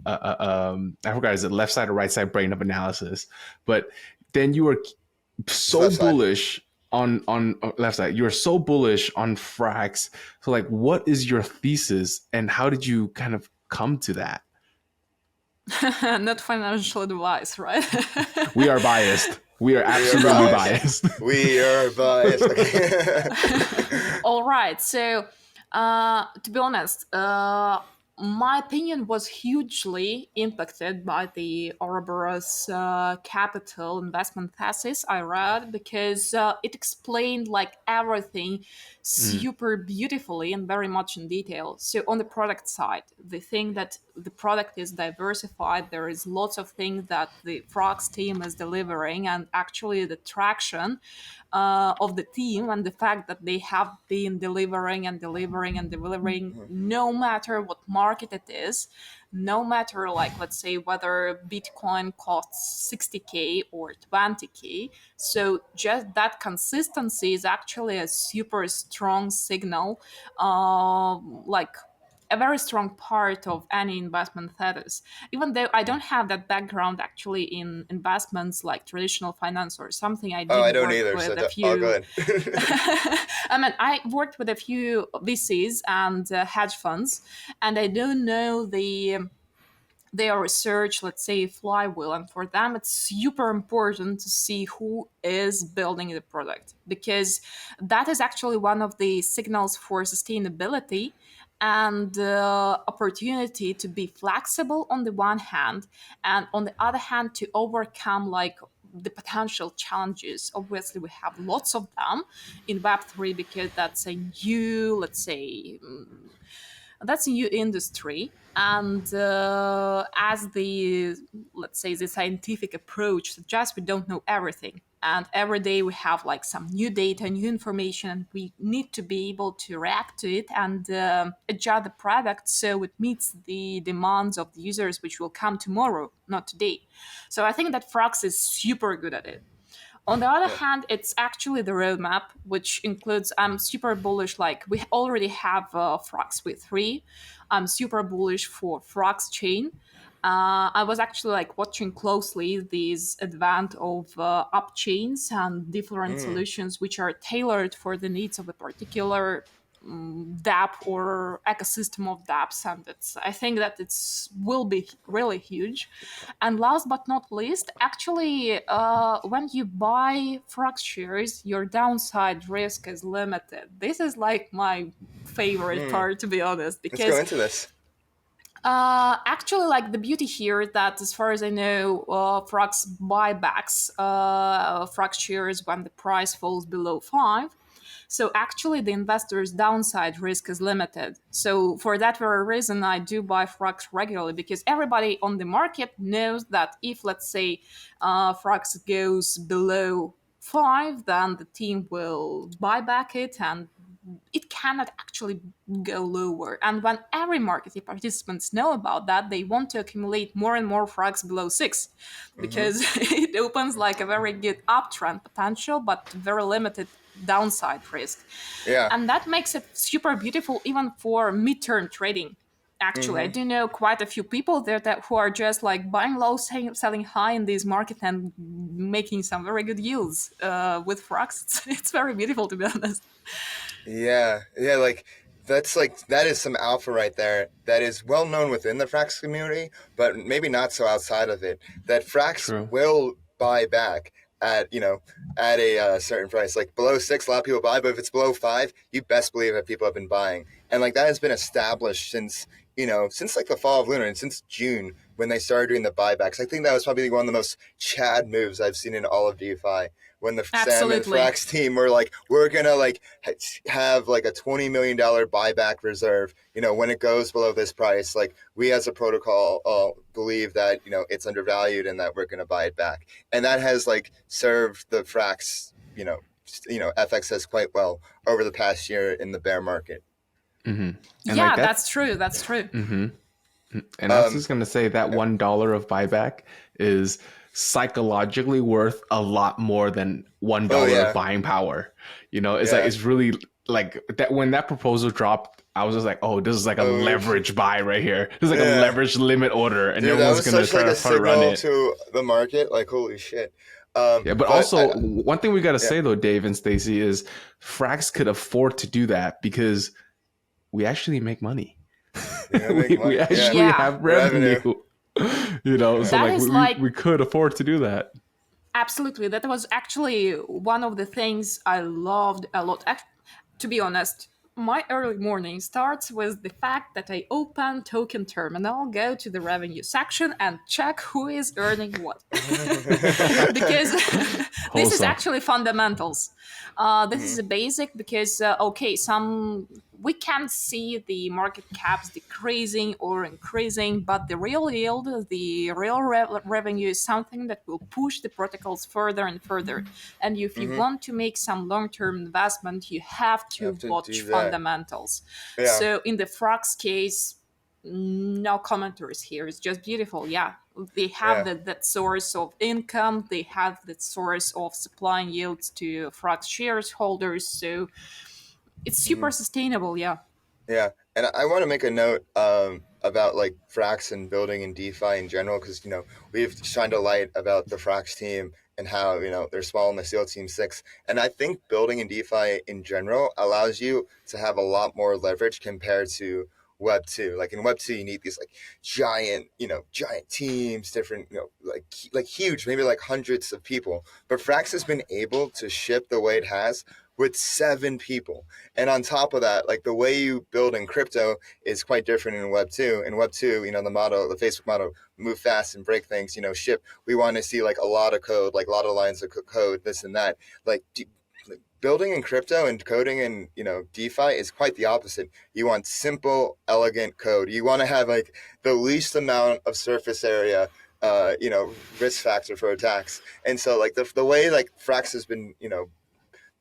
I forgot, is it left side or right side brain of analysis? But then you were so bullish on left side. You are so bullish on Frax. So what is your thesis and how did you kind of come to that? Not financial advice, right? We are biased. We are absolutely biased. We are biased. All right. So, to be honest, my opinion was hugely impacted by the Ouroboros capital investment thesis I read, because it explained like everything super beautifully and very much in detail. So on the product side, the thing that the product is diversified, there is lots of things that the Frax team is delivering, and actually the traction of the team, and the fact that they have been delivering and delivering and delivering no matter what market it is, no matter, like, let's say whether Bitcoin costs 60K or 20K. So just that consistency is actually a super strong signal, like a very strong part of any investment thesis. Even though I don't have that background actually in investments like traditional finance or something, I Oh, I did don't work either. with So a I'll go few. ahead. I mean, I worked with a few VCs and hedge funds, and I don't know their research, let's say Flywheel, and for them it's super important to see who is building the product, because that is actually one of the signals for sustainability and opportunity to be flexible on the one hand, and on the other hand to overcome like the potential challenges. Obviously we have lots of them in Web3, because that's a new, let's say, that's a new industry, and as the, let's say, the scientific approach suggests, we don't know everything, and every day we have like some new data, new information, and we need to be able to react to it and adjust the product so it meets the demands of the users, which will come tomorrow, not today. So I think that Frax is super good at it. On the other hand, it's actually the roadmap, which includes, I'm super bullish, like we already have Frax with 3. I'm super bullish for Frax chain. I was actually like watching closely these advent of up chains and different solutions which are tailored for the needs of a particular dApp or ecosystem of dApps, and I think that it's will be really huge. And last but not least, actually, when you buy Frax shares, your downside risk is limited. This is like my favorite part, to be honest, Let's go because into this. actually, like the beauty here is that, as far as I know, Frax buybacks Frax shares when the price falls below 5. So actually, the investor's downside risk is limited. So for that very reason, I do buy Frax regularly, because everybody on the market knows that if, let's say, Frax goes below 5, then the team will buy back it, and it cannot actually go lower. And when every market participants know about that, they want to accumulate more and more Frax below 6, because it opens like a very good uptrend potential, but very limited downside risk. Yeah. And that makes it super beautiful even for midterm trading. Actually, I do know quite a few people there that who are just like buying low, selling high in this market, and making some very good yields with Frax. It's very beautiful, to be honest. Yeah, like that is some alpha right there. That is well known within the Frax community, but maybe not so outside of it. That Frax True. will buy back at at a certain price. Like below 6, a lot of people buy, but if it's below 5, you best believe that people have been buying, and like that has been established since since like the fall of Lunar and since June when they started doing the buybacks. I think that was probably one of the most Chad moves I've seen in all of DeFi. When the Sam and Absolutely. Frax team were like, we're gonna like have like a $20 million buyback reserve. When it goes below this price, like we as a protocol believe that it's undervalued and that we're gonna buy it back, and that has like served the Frax FXS quite well over the past year in the bear market. And Yeah, like that's true. That's true. And I was just going to say that $1 of buyback is psychologically worth a lot more than $1 of buying power. It's like, it's really like that. When that proposal dropped, I was just like, oh, this is like a leverage buy right here. This is like a leverage limit order, and Dude, everyone's going to try to front run it. To the market, like holy shit. But also one thing we got to say though, Dave and Stacy, is Frax could afford to do that because we actually make money. We actually have revenue. So That like is we could afford to do that. absolutely, that was actually one of the things I loved a lot. To be honest, my early morning starts with the fact that I open token terminal, go to the revenue section, and check who is earning what. Because this is Wholesome. actually fundamentals. This is a basic because okay, some we can see the market caps decreasing or increasing, but the real yield, the real revenue is something that will push the protocols further and further. And if you want to make some long-term investment, you have You to have to watch do that. fundamentals. Yeah. So in the Frax case, no commentaries here. It's just beautiful. Yeah, they have Yeah. that source of income. They have that source of supplying yields to Frax shareholders. So it's super sustainable. Yeah. Yeah, and I want to make a note about like Frax and building in DeFi in general, because we've shined a light about the Frax team and how they're small and the SEAL Team 6, and I think building in DeFi in general allows you to have a lot more leverage compared to Web 2. Like in Web 2, you need these like giant teams, different like huge, maybe like hundreds of people. But Frax has been able to ship the way it has with 7 people. And on top of that, like the way you build in crypto is quite different in Web 2. In Web 2, the motto, the Facebook motto, move fast and break things, ship. We want to see like a lot of code, like a lot of lines of code, this and that. Like building in crypto and coding in, DeFi is quite the opposite. You want simple, elegant code. You want to have like the least amount of surface area risk factor for attacks. And so like the way like Frax has been,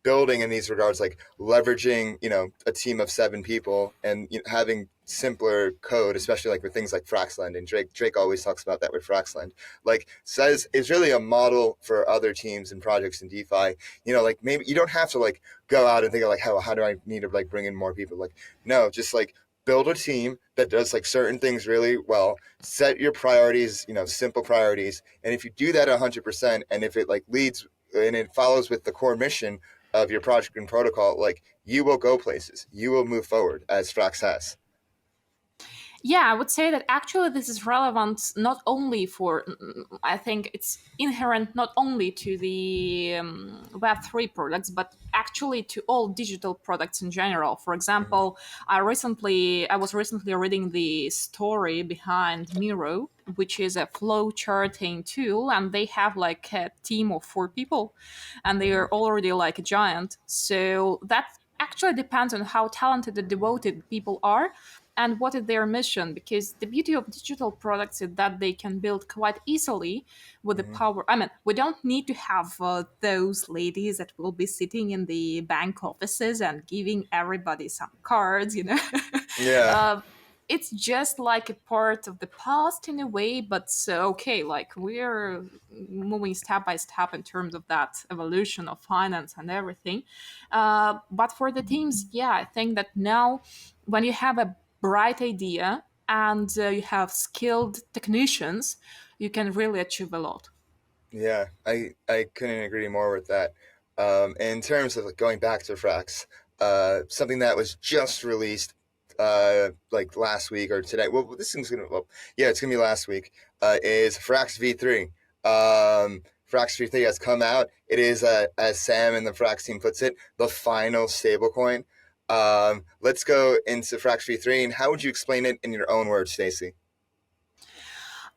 building in these regards, like leveraging, a team of 7 people and having simpler code, especially like with things like Fraxland. And Drake always talks about that with Fraxland. Like says is really a model for other teams and projects in DeFi. Like maybe you don't have to like go out and think of like how do I need to like bring in more people? Like no, just like build a team that does like certain things really well, set your priorities, simple priorities. And if you do that 100%, and if it like leads and it follows with the core mission of your project and protocol, like you will go places, you will move forward as Frax has. Yeah, I would say that actually this is relevant not only for, I think it's inherent not only to the Web3 products, but actually to all digital products in general. For example, I was recently reading the story behind Miro, which is a flow charting tool, and they have like a team of 4 people, and they are already like a giant. So that actually depends on how talented and devoted people are and what is their mission, because the beauty of digital products is that they can build quite easily with the power. I mean, we don't need to have those ladies that will be sitting in the bank offices and giving everybody some cards. Yeah. uh, it's just like a part of the past in a way, but okay, like we're moving step by step in terms of that evolution of finance and everything. But for the teams, yeah, I think that now when you have a bright idea and you have skilled technicians, you can really achieve a lot. Yeah, I couldn't agree more with that. In terms of like, going back to Frax, something that was just released like last week or today. Well, this thing's yeah, it's gonna be last week. Is Frax V3. Frax V3 has come out. It is, as Sam and the Frax team puts it, the final stablecoin. Let's go into Frax V3, and how would you explain it in your own words, Stacy?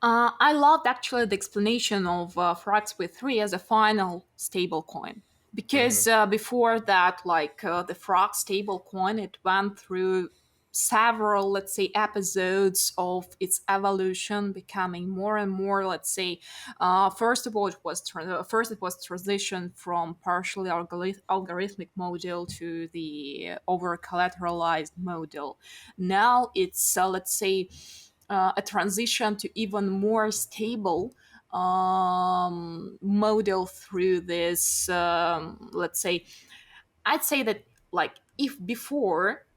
I loved actually the explanation of Frax with 3 as a final stablecoin. Because before that, like the Frax stablecoin, it went through several, let's say, episodes of its evolution, becoming more and more, let's say, first of all, first it was transition from partially algorithmic model to the over collateralized model. Now it's, let's say, a transition to even more stable model through this, let's say, I'd say that, like, if before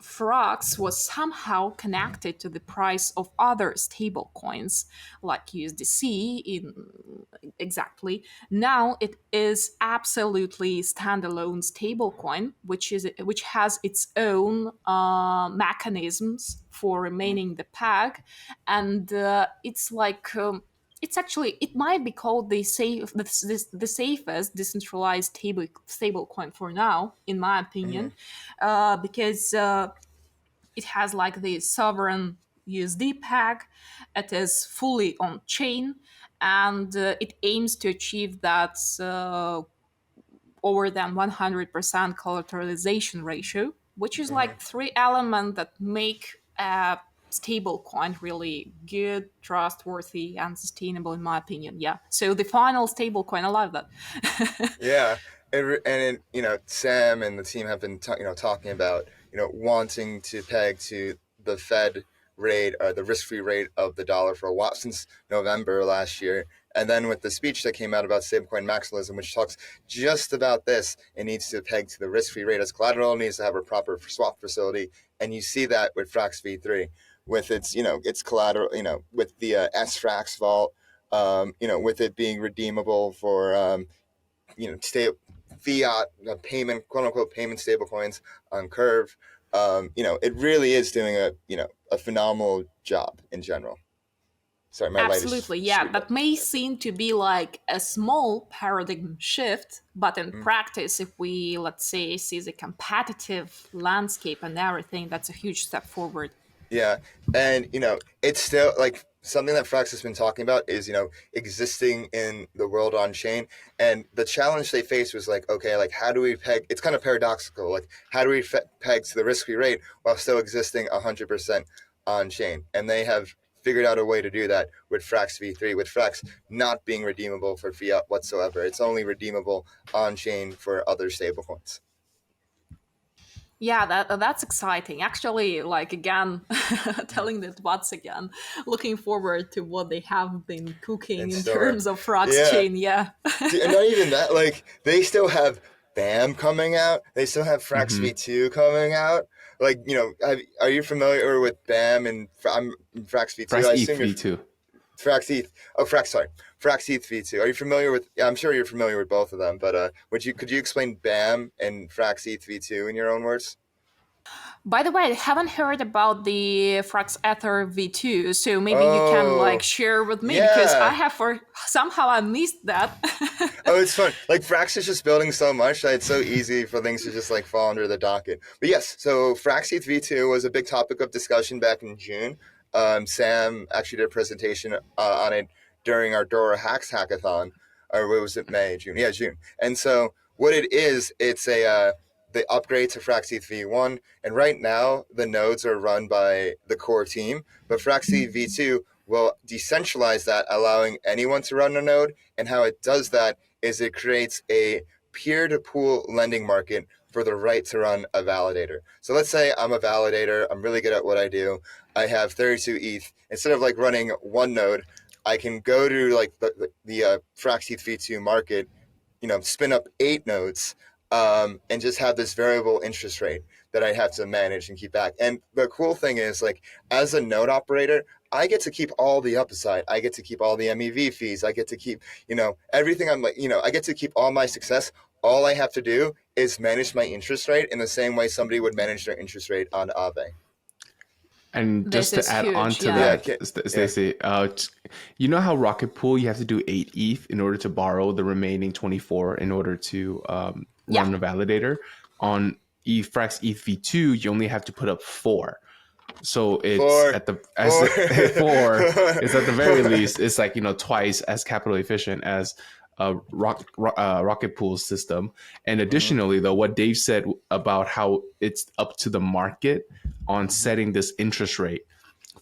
Frax was somehow connected to the price of other stable coins like USDC in Exactly. Now it is absolutely standalone stablecoin, which has its own mechanisms for remaining the peg, and it's like it's actually, it might be called the safest decentralized stablecoin for now, in my opinion, because it has like the sovereign USD peg. It is fully on chain, and it aims to achieve that over than 100% collateralization ratio, which is like three elements that make a stable coin really good, trustworthy, and sustainable, in my opinion. Yeah. So the final stable coin, I love that. Yeah, Sam and the team have been talking about wanting to peg to the Fed rate or the risk-free rate of the dollar for a while since November last year. And then with the speech that came out about stablecoin maximalism, which talks just about this, it needs to peg to the risk-free rate as collateral, it needs to have a proper swap facility, and you see that with Frax V3, with its collateral, with the SFrax vault, with it being redeemable for stay fiat payment, quote unquote payment stablecoins on Curve. It really is doing a phenomenal job in general. Sorry, my light is Absolutely, yeah. That may seem to be like a small paradigm shift, but in practice, if we, let's say, see the competitive landscape and everything, that's a huge step forward. Yeah, and it's still like something that Frax has been talking about is existing in the world on chain, and the challenge they faced was like, okay, like how do we peg? It's kind of paradoxical. Like how do we peg to the risk-free rate while still existing 100% on chain? And they have figured out a way to do that with Frax V3, with Frax not being redeemable for fiat whatsoever. It's only redeemable on chain for other stablecoins. Yeah, that's exciting. Actually, like again, telling that once again, looking forward to what they have been cooking in terms of Frax chain. Yeah. And not even that, like they still have BAMM coming out. They still have Frax V2 coming out. Like, are you familiar with BAMM and I'm Frax V2? Frax I assume V2. FXETH. Oh, FXETH V2. Are you familiar with? Yeah, I'm sure you're familiar with both of them. But could you explain BAMM and FXETH V2 in your own words? By the way, I haven't heard about the frxETH V2, so maybe you can like share with me because I have somehow I missed that. Oh, it's fun. Like Frax is just building so much that it's so easy for things to just like fall under the docket. But yes, so FXETH V2 was a big topic of discussion back in June. Sam actually did a presentation on it during our Dora Hacks hackathon, or what was it, May, June? Yeah, June. And so what it is, it's the upgrade to FXETH V1, and right now the nodes are run by the core team, but FXETH V2 will decentralize that, allowing anyone to run a node. And how it does that is it creates a peer-to-pool lending market for the right to run a validator. So let's say I'm a validator, I'm really good at what I do, I have 32 ETH. Instead of like running one node, I can go to like the FXETH V2 market, spin up 8 nodes, and just have this variable interest rate that I have to manage and keep back. And the cool thing is, like, as a node operator, I get to keep all the upside. I get to keep all the MEV fees. I get to keep, everything. I'm like, I get to keep all my success. All I have to do is manage my interest rate in the same way somebody would manage their interest rate on Aave. And just to add on to that, Stacy, you know how Rocket Pool, you have to do 8 ETH in order to borrow the remaining 24 in order to run a validator? On FXETH V2, you only have to put up 4. So it's at the very least, it's like twice as capital efficient as a Rocket Pool system. And additionally, though, what Dave said about how it's up to the market on setting this interest rate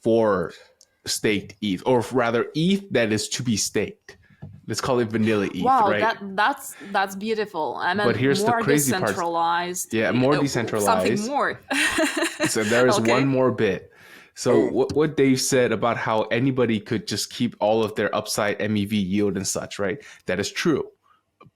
for staked ETH, or rather ETH that is to be staked. Let's call it vanilla ETH, right? That's beautiful. I mean, but here's more the crazy decentralized. part. Yeah, more decentralized. Something more. So there is one more bit. So what Dave said about how anybody could just keep all of their upside MEV yield and such, right? That is true.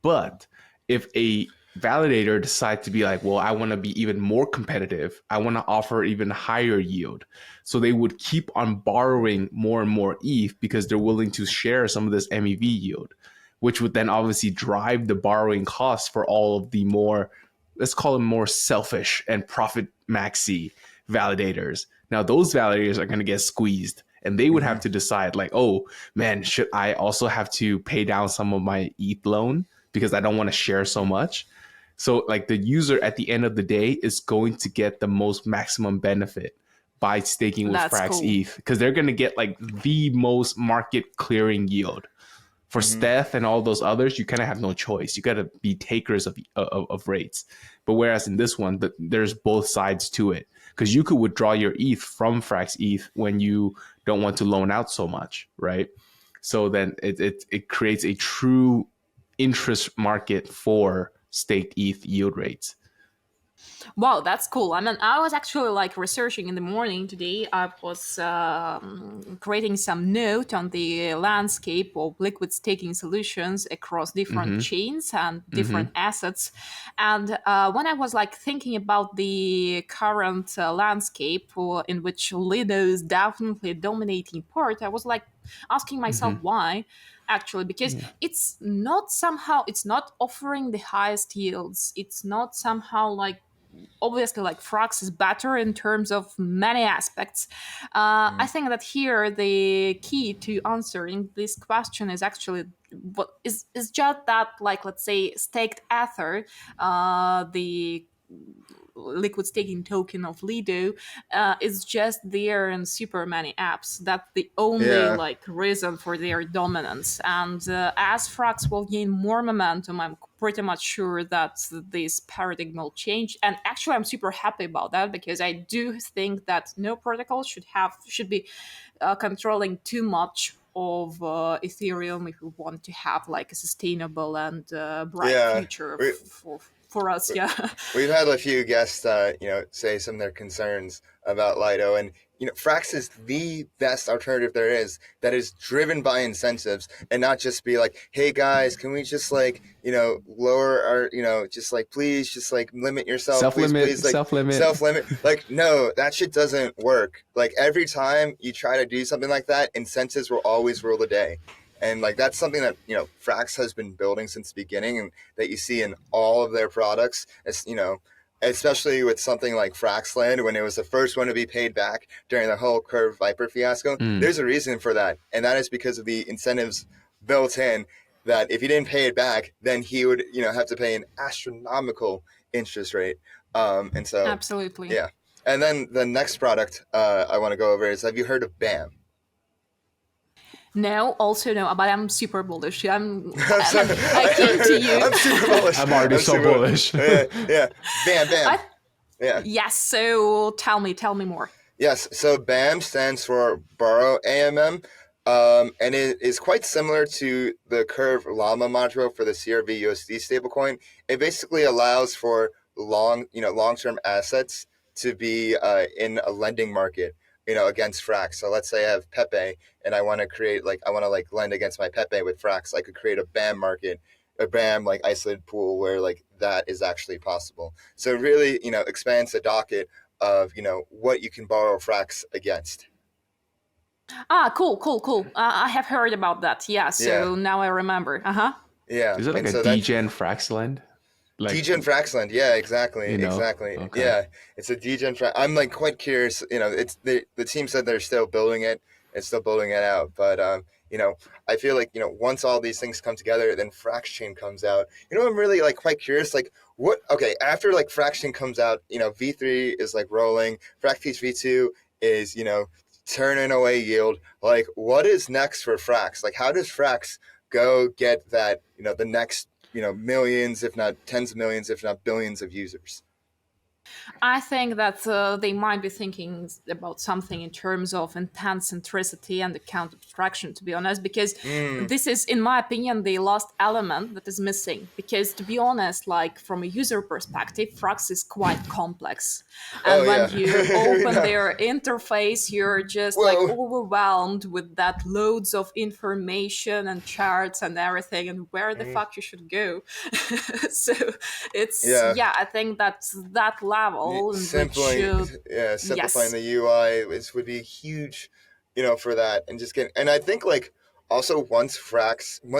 But if a validator decides to be like, well, I want to be even more competitive, I want to offer even higher yield. So they would keep on borrowing more and more ETH because they're willing to share some of this MEV yield. which would then obviously drive the borrowing costs for all of the more, let's call them more selfish and profit maxi validators. Now those validators are going to get squeezed, and they would have to decide like, oh man, should I also have to pay down some of my ETH loan because I don't want to share so much? So like the user at the end of the day is going to get the most maximum benefit by staking with frxETH, because they're going to get like the most market clearing yield. For stETH and all those others, you kind of have no choice. You got to be takers of rates. But whereas in this one, there's both sides to it, because you could withdraw your ETH from frxETH when you don't want to loan out so much, right? So then it creates a true interest market for staked ETH yield rates. Wow, that's cool. I mean, I was actually like researching in the morning today. I was creating some note on the landscape of liquid staking solutions across different chains and different assets. And when I was like thinking about the current landscape in which Lido is definitely a dominating part, I was like asking myself why. Actually, because it's not offering the highest yields. It's not somehow like, obviously like Frax is better in terms of many aspects. I think that here the key to answering this question is actually what is just that, like, let's say staked Ether, the liquid staking token of Lido, is just there in super many apps. That's the only like reason for their dominance. And as Frax will gain more momentum, I'm pretty much sure that this paradigm will change. And actually, I'm super happy about that, because I do think that no protocol should be controlling too much of Ethereum if we want to have like a sustainable and bright future for us. We've had a few guests, say some of their concerns about Lido, and Frax is the best alternative there is, that is driven by incentives and not just be like, hey guys, can we just like lower our just like please just like limit yourself, please like self-limit. Like, no, that shit doesn't work. Like every time you try to do something like that, incentives will always rule the day. And like that's something that Frax has been building since the beginning, and that you see in all of their products. As especially with something like Fraxland, when it was the first one to be paid back during the whole Curve Viper fiasco. There's a reason for that, and that is because of the incentives built in. That if he didn't pay it back, then he would have to pay an astronomical interest rate. And so absolutely, yeah. And then the next product I want to go over is, have you heard of BAMM? No, also no, but I'm super bullish. I came to you. I'm super bullish. I'm already so bullish. Yeah. BAMM. Yeah. Yes, so tell me more. Yes, so BAMM stands for Borrow AMM, and it is quite similar to the Curve Llama module for the CRV USD stablecoin. It basically allows for long-term assets to be in a lending market, against Frax. So let's say I have Pepe and I want to lend against my Pepe with Frax. I could create a BAMM market, a BAMM like isolated pool where like that is actually possible. So it really, expands the docket of, what you can borrow Frax against. Cool. I have heard about that. Yeah, so now I remember. Yeah. Is it like a degen Fraxland? Like, degen Fraxland, yeah, exactly. Okay. Yeah, it's a degen Frax. I'm like quite curious. It's the team said they're still building it. It's still building it out, but I feel like once all these things come together, then Fraxchain comes out. I'm really like quite curious. Like what? Okay, after like Fraxchain comes out, V3 is like rolling. FraxETH V2 is turning away yield. Like what is next for Frax? Like how does Frax go get that the next millions, if not tens of millions, if not billions of users? I think that they might be thinking about something in terms of intense centricity and account abstraction, to be honest, because this is, in my opinion, the last element that is missing. Because, to be honest, like from a user perspective, Frax is quite complex. And when you open their interface, you're just overwhelmed with that loads of information and charts and everything, and where the fuck you should go. So it's, I think that's that level. Simplifying the UI would be huge, for that, and just getting. And I think like Also, once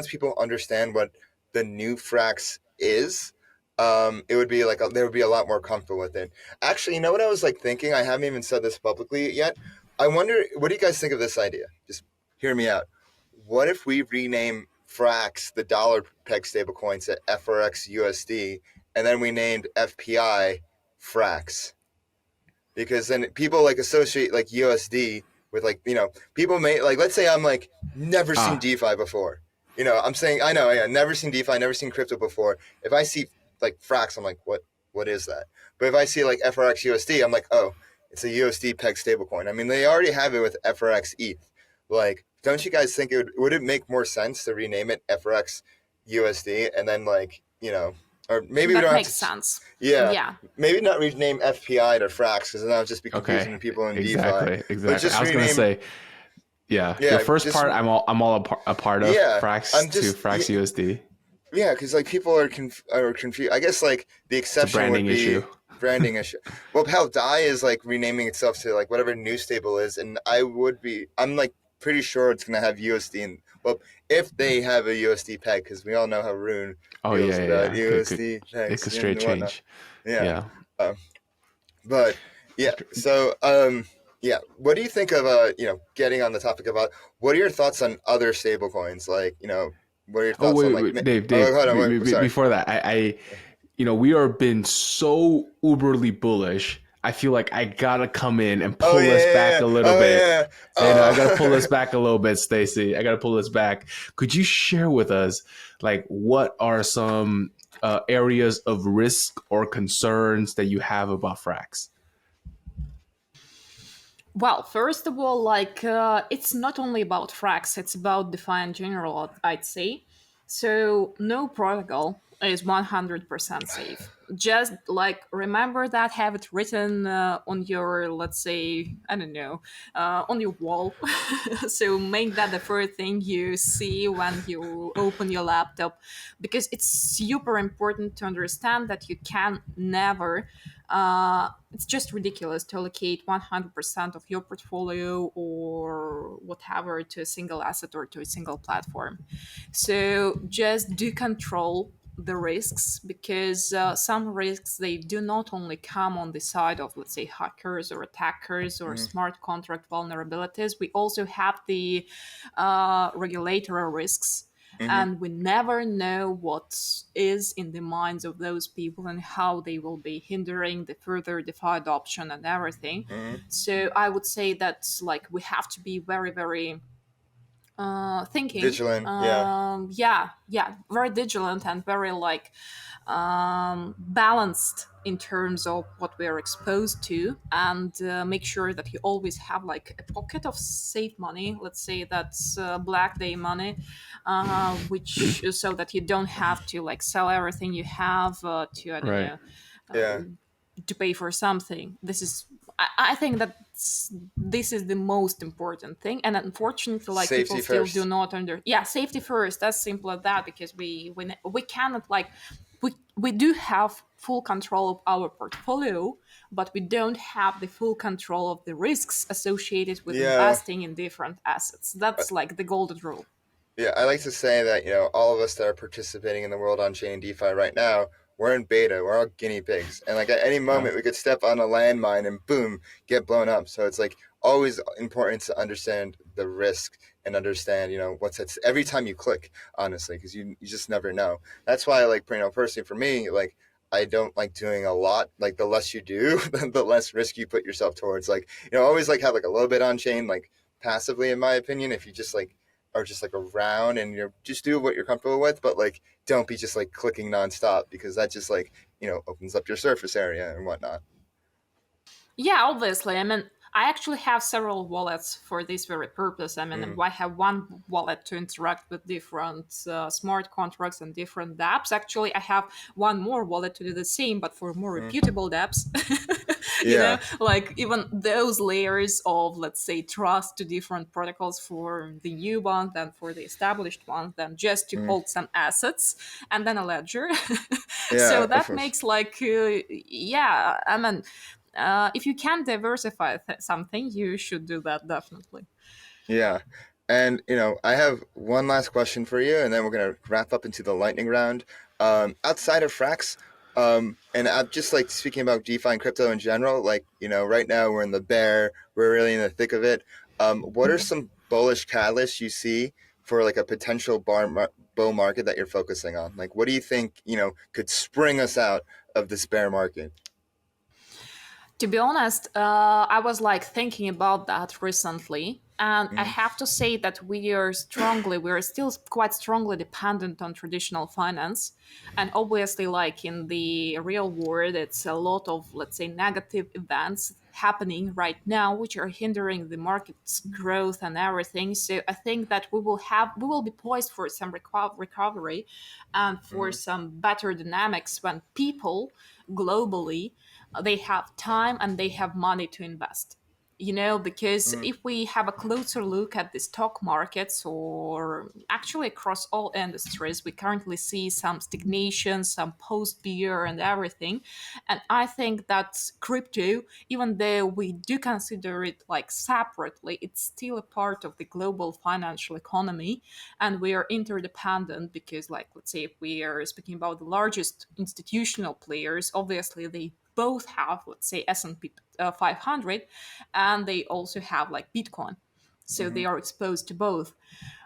people understand what the new Frax is, it would be like they would be a lot more comfortable with it. Actually, you know what I was like thinking? I haven't even said this publicly yet. I wonder, what do you guys think of this idea? Just hear me out. What if we rename Frax, the dollar peg stablecoin, to FRXUSD, and then we named FPI Frax? Because then people like associate like USD with like, people may like, let's say I'm like never seen DeFi before. I'm saying, I know, yeah, never seen DeFi, never seen crypto before. If I see like Frax, I'm like, what is that? But if I see like FRXUSD, I'm like, oh, it's a USD peg stablecoin. I mean, they already have it with FRXETH. Like, don't you guys think would it make more sense to rename it FRXUSD and then like, or maybe we That don't have makes to. sense. Yeah, Yeah. maybe not rename FPI to Frax because then that would just be confusing to people in DeFi. Exactly. But just I was gonna say, yeah, your first part, I'm all a part of. Yeah, Frax to Frax USD. Yeah, because like people are confused. I guess like the exception would be branding issue. Well, hell, DAI is like renaming itself to like whatever new stable is, and I'm like pretty sure it's gonna have USD. And well, if they have a USD peg, because we all know how Rune feels about USD pegs. It could straight change. Yeah. But yeah, so yeah, what do you think of getting on the topic about what are your thoughts on other stable coins? Like, what are your thoughts on like Dave, hold on, before that, I we are been so uberly bullish. I feel like I gotta come in and pull us back a little bit. Yeah. I gotta pull us back a little bit, Stacy. I gotta pull us back. Could you share with us like what are some areas of risk or concerns that you have about Frax? Well, first of all, like it's not only about Frax; it's about DeFi in general, I'd say. So no protocol is 100% safe. Just like remember that, have it written on your, let's say, I don't know, on your wall. So make that the first thing you see when you open your laptop, because it's super important to understand that you can never it's just ridiculous to allocate 100% of your portfolio or whatever to a single asset or to a single platform. So just do control the risks, because some risks, they do not only come on the side of, let's say, hackers or attackers or smart contract vulnerabilities. We also have the regulatory risks. And we never know what is in the minds of those people and how they will be hindering the further DeFi adoption and everything. So I would say that like we have to be very, very thinking vigilant. Very vigilant and very like balanced in terms of what we are exposed to, and make sure that you always have like a pocket of safe money. Let's say that's black day money, which so that you don't have to like sell everything you have to I don't know to pay for something. I think that this is the most important thing, and unfortunately, like safety people still first. do not safety first. As simple as that, because we cannot like we do have full control of our portfolio, but we don't have the full control of the risks associated with investing in different assets. That's like the golden rule. Yeah, I like to say that, all of us that are participating in the world on chain DeFi right now, we're in beta, we're all guinea pigs. And like at any moment we could step on a landmine and boom, get blown up. So it's like always important to understand the risk and understand, what's at every time you click, honestly, because you just never know. That's why like, personally for me, like I don't like doing a lot. Like the less you do, the less risk you put yourself towards. Like, always like have like a little bit on chain, like passively, in my opinion, if you just like are just like around and just do what you're comfortable with, but like don't be just like clicking nonstop, because that just like opens up your surface area and whatnot. Yeah, obviously. I mean, I actually have several wallets for this very purpose. I mean, I have one wallet to interact with different smart contracts and different dApps. Actually, I have one more wallet to do the same, but for more reputable dApps. Like even those layers of, let's say, trust to different protocols for the new one than for the established one, than just to hold some assets and then a ledger. So that makes like, I mean, if you can diversify something, you should do that, definitely. Yeah. And, I have one last question for you, and then we're going to wrap up into the lightning round. Outside of Frax, and I'm just like speaking about DeFi and crypto in general, like, right now we're in the bear, we're really in the thick of it. What are some bullish catalysts you see for like a potential bull market that you're focusing on? Like, what do you think, could spring us out of this bear market? To be honest, I was like thinking about that recently, and I have to say that we are still quite strongly dependent on traditional finance, and obviously, like in the real world, it's a lot of, let's say, negative events happening right now which are hindering the market's growth and everything. So I think that we will be poised for some recovery and for some better dynamics when people globally, they have time and they have money to invest, because if we have a closer look at the stock markets, or actually across all industries, we currently see some stagnation, some post bear and everything. And I think that crypto, even though we do consider it like separately, it's still a part of the global financial economy, and we are interdependent because, like, let's say if we are speaking about the largest institutional players, obviously they both have, let's say, S&P 500, and they also have like Bitcoin. So they are exposed to both.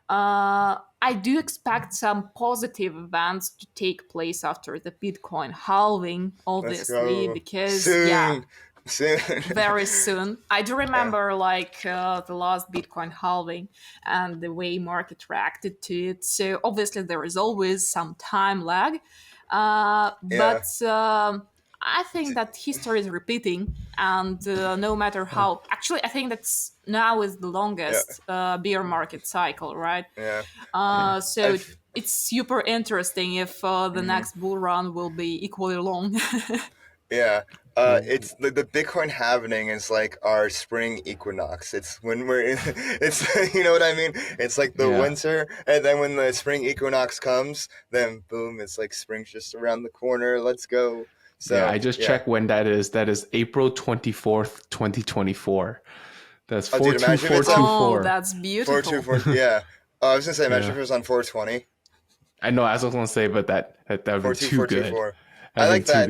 I do expect some positive events to take place after the Bitcoin halving, obviously, because soon. very soon. I do remember like the last Bitcoin halving and the way market reacted to it. So obviously there is always some time lag, but I think that history is repeating, and no matter how, actually, I think that's now is the longest bear market cycle, right? So it's super interesting if the next bull run will be equally long. It's the Bitcoin halving is like our spring equinox. It's when we're in, it's you know what I mean? It's like the winter, and then when the spring equinox comes, then boom, it's like spring's just around the corner. Let's go. So I just checked when that is. That is April 24th, 2024. That's 42424. Oh, that's beautiful. 424. Yeah. I was gonna say, imagine if it was on 420. I know, as I was gonna say, but that would be too good. I like that.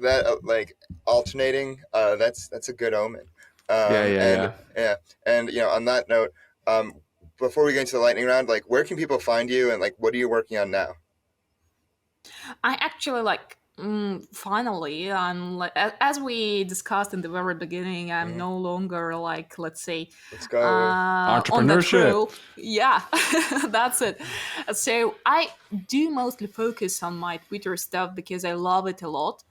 That like alternating. That's a good omen. And on that note, before we get into the lightning round, like, where can people find you, and like, what are you working on now? I actually finally, I'm like, as we discussed in the very beginning, I'm no longer like, let's say, entrepreneurship. Yeah, that's it. So I do mostly focus on my Twitter stuff because I love it a lot.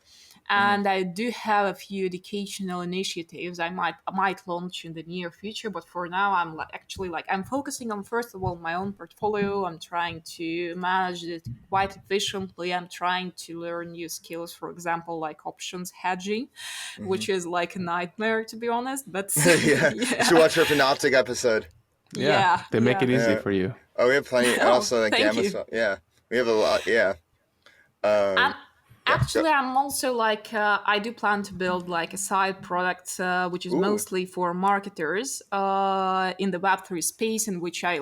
And I do have a few educational initiatives I might launch in the near future, but for now I'm I'm focusing on, first of all, my own portfolio. I'm trying to manage it quite efficiently. I'm trying to learn new skills, for example, like options hedging, which is like a nightmare, to be honest. But You should watch our Panoptic episode. They make it easy for you. Oh, we have plenty. And also like Gamma stuff. Yeah, we have a lot. Actually, I'm also like, I do plan to build like a side product, which is mostly for marketers in the Web3 space, in which I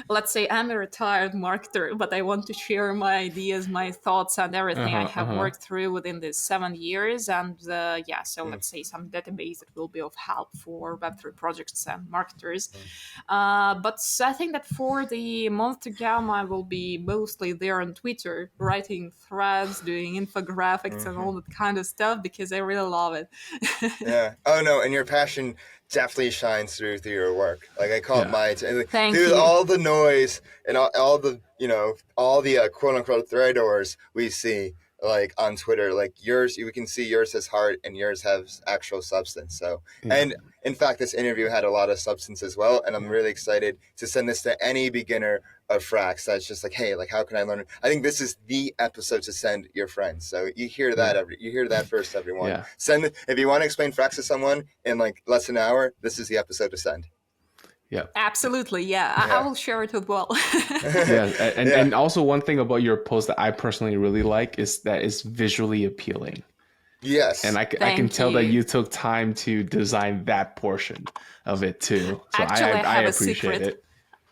let's say I'm a retired marketer, but I want to share my ideas, my thoughts, and everything I have worked through within these 7 years. And let's say some database that will be of help for Web3 projects and marketers. But I think that for the month to come, I will be mostly there on Twitter, writing threads, doing infographics, and all that kind of stuff, because I really love it. Oh no, and your passion definitely shines through your work. Like, I call it my Thank you. All the noise and all the quote unquote threadoors we see like on Twitter, like yours, we can see yours has heart and yours has actual substance. So and in fact, this interview had a lot of substance as well, and I'm really excited to send this to any beginner of Frax that's just like, hey, like, how can I learn it? I think this is the episode to send your friends. So you hear that you hear that first, everyone. Send it if you want to explain Frax to someone in like less than an hour. This is the episode to send. Yeah, absolutely. I will share it as well. And also one thing about your post that I personally really like is that it's visually appealing. Yes. And I can Thank tell that you. you took time to design that portion of it too. So Actually, I I have a appreciate secret. it.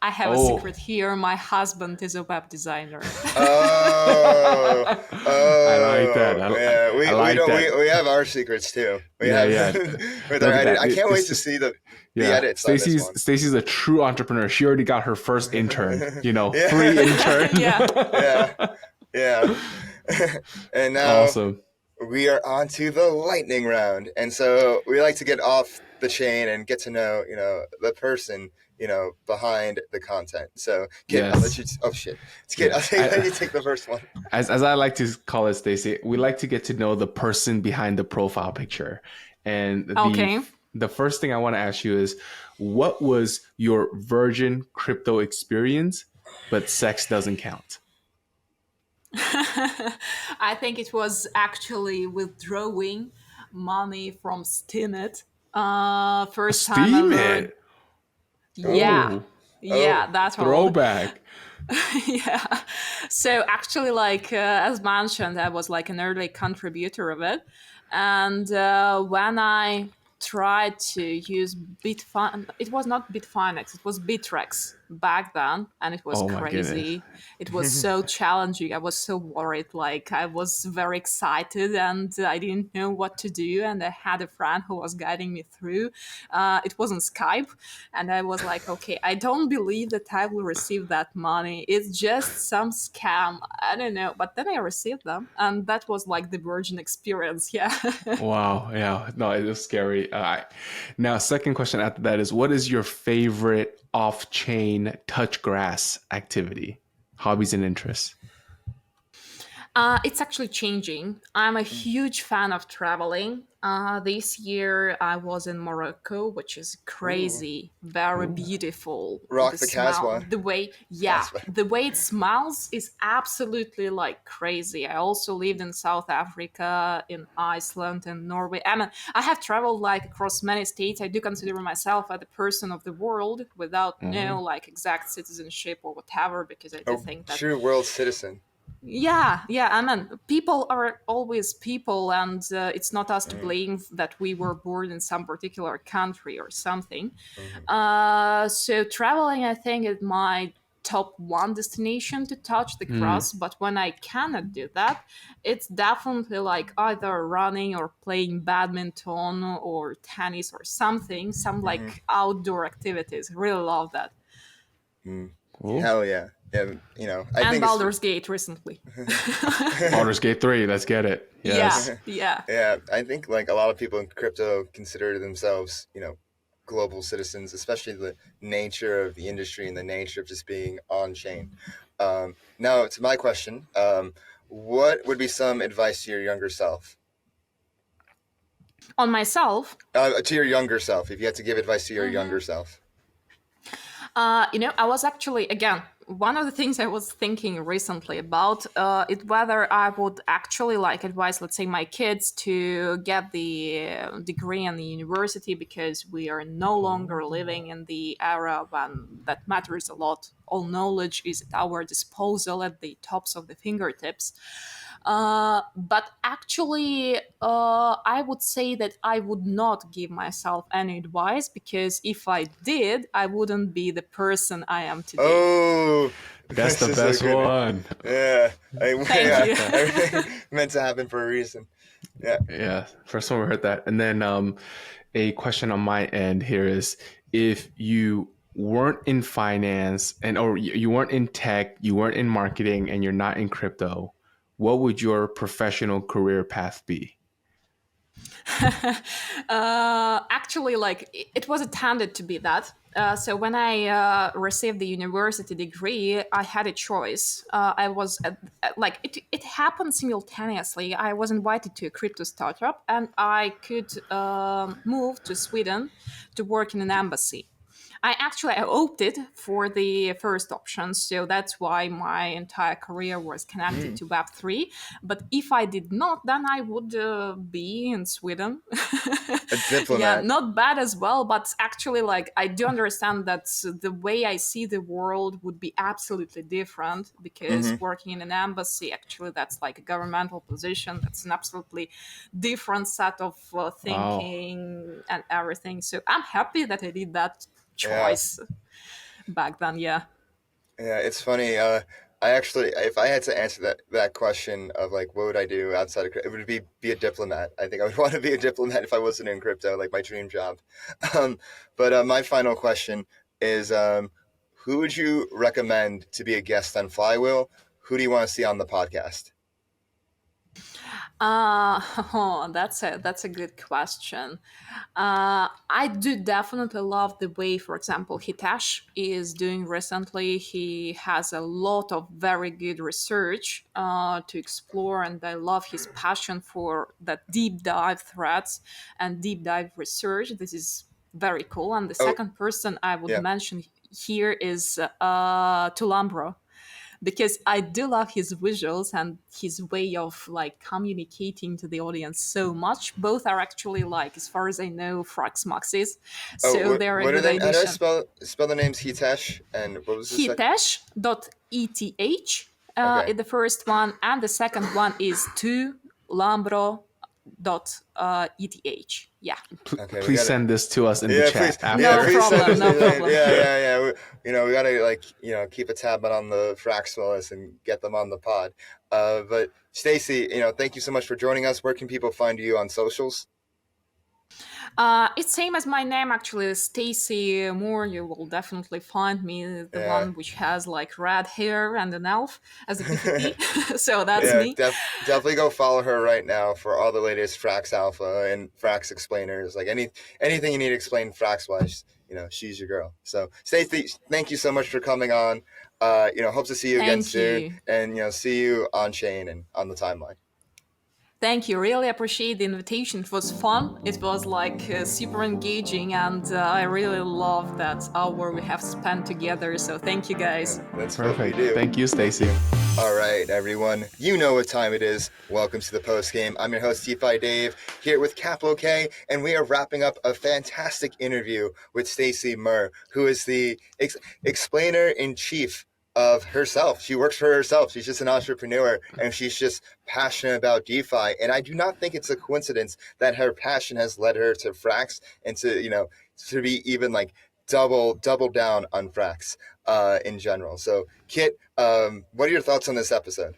I have a Oh, secret here. My husband is a web designer. Oh, I like that. yeah. I We like don't that. we have our secrets too. We Yeah, have yeah. with our Look at edit. that. I can't wait to It's see the yeah. edits on this one. Stacy's a true entrepreneur. She already got her first intern. Yeah. Free intern. Yeah. Yeah, yeah. And now Awesome. we are on to the lightning round. And so we like to get off the chain and get to know, the person, behind the content. So Kit, I'll let you, Yes. oh shit. It's Kit, let you take the first one. As I like to call it, Stacy, we like to get to know the person behind the profile picture. And Okay. the first thing I want to ask you is, what was your virgin crypto experience, but sex doesn't count? I think it was actually withdrawing money from Steemit. First time Steam ever. it. Yeah. Oh, Yeah, that's all. throwback. Yeah. So actually, like as mentioned, I was like an early contributor of it, and when I tried to use Bitfin, it was not Bitfinex, it was Bitrex back then, and it was Oh my goodness. crazy. It was so challenging. I was so worried. Like I was very excited, and I didn't know what to do. And I had a friend who was guiding me through. It was on Skype, and I was like, okay, I don't believe that I will receive that money. It's just some scam. I don't know. But then I received them, and that was like the virgin experience. Yeah. Wow. Yeah. No, it was scary. Now, second question after that is, what is your favorite off-chain touch grass activity, hobbies, and interests? It's actually changing. I'm a huge fan of traveling. This year I was in Morocco, which is Ooh. crazy, very beautiful. Rock The the smell, Casbah. the way, yeah, the way it smells is absolutely like crazy. I also lived in South Africa, in Iceland, and Norway. I mean, I have traveled like across many states. I do consider myself a person of the world without no like exact citizenship or whatever, because I do think that True world citizen. yeah. I mean, people are always people, and it's not us to blame that we were born in some particular country or something. So traveling, I think, is my top one destination to touch the grass. But when I cannot do that, it's definitely like either running or playing badminton or tennis or something, some like outdoor activities. Really love that. Cool. Hell yeah. Yeah, I And think Baldur's Gate recently. Baldur's Gate 3. Let's get it. Yes. Yeah. yeah, I think like a lot of people in crypto consider themselves, global citizens, especially the nature of the industry and the nature of just being on chain. Now, to my question, what would be some advice to your younger self? On myself, To your younger self, if you had to give advice to your younger self. I was actually, again, one of the things I was thinking recently about it whether I would actually like advise, let's say, my kids to get the degree in the university, because we are no longer living in the era when that matters a lot. All knowledge is at our disposal at the tops of the fingertips. But actually, I would say that I would not give myself any advice, because if I did, I wouldn't be the person I am today. Oh, That's the this is a best good one. Yeah. Thank you. Everything meant to happen for a reason. Yeah. Yeah. First time we heard that. And then a question on my end here is, if you weren't in finance or you weren't in tech, you weren't in marketing, and you're not in crypto, what would your professional career path be? Actually, like it was intended to be that. So when I received the university degree, I had a choice. I was like it happened simultaneously. I was invited to a crypto startup, and I could move to Sweden to work in an embassy. I opted for the first option, so that's why my entire career was connected to Web3. But if I did not, then I would be in Sweden. A Yeah, diplomat. not bad as well, but actually, like, I do understand that the way I see the world would be absolutely different, because working in an embassy, actually, that's like a governmental position. That's an absolutely different set of Wow. thinking and everything. So I'm happy that I did that Yeah. choice back then. Yeah. Yeah, it's funny. I actually, if I had to answer that question of like, what would I do outside of crypto, it would be a diplomat. I think I would want to be a diplomat if I wasn't in crypto, like my dream job. But my final question is, who would you recommend to be a guest on Flywheel? Who do you want to see on the podcast? That's a good question. I do definitely love the way, for example, Hitesh is doing recently. He has a lot of very good research to explore, and I love his passion for that deep dive threads and deep dive research. This is very cool. And the Oh, second person I would yeah. mention here is Tulambro, because I do love his visuals and his way of like communicating to the audience so much. Both are actually, like, as far as I know, Frax Maxis, Oh, so they're a what are good they? How do I addition. spell the names Hitesh and what was the second? Hitesh.eth Okay. is the first one, and the second one is Tulambro.eth. Yeah. Okay, we Please gotta. send this to us in the Yeah, please. chat Yeah, No after. please send problem. us No his name. problem. Yeah. We gotta keep a tab on the Fraxwellis and get them on the pod. But Stacy, thank you so much for joining us. Where can people find you on socials? It's same as my name, actually, Stacy Muur. You will definitely find me, the Yeah. one which has like red hair and an elf as a PPP. So that's Yeah, me. definitely go follow her right now for all the latest Frax Alpha and Frax explainers. Like anything you need to explain Frax wise, she's your girl. So Stacey, thank you so much for coming on. Hope to see you again Thank soon, you. and see you on chain and on the timeline. Thank you. Really appreciate the invitation. It was fun. It was like super engaging, and I really love that hour we have spent together. So thank you, guys. That's what we Perfect. do. Thank you, Stacy. All right, everyone. You know what time it is. Welcome to the post game. I'm your host, DeFi Dave, here with Capital K, and we are wrapping up a fantastic interview with Stacy Muur, who is the explainer in chief of herself. She works for herself. She's just an entrepreneur, and she's just passionate about DeFi. And I do not think it's a coincidence that her passion has led her to Frax and to be even like double down on Frax in general. So, Kiet, what are your thoughts on this episode?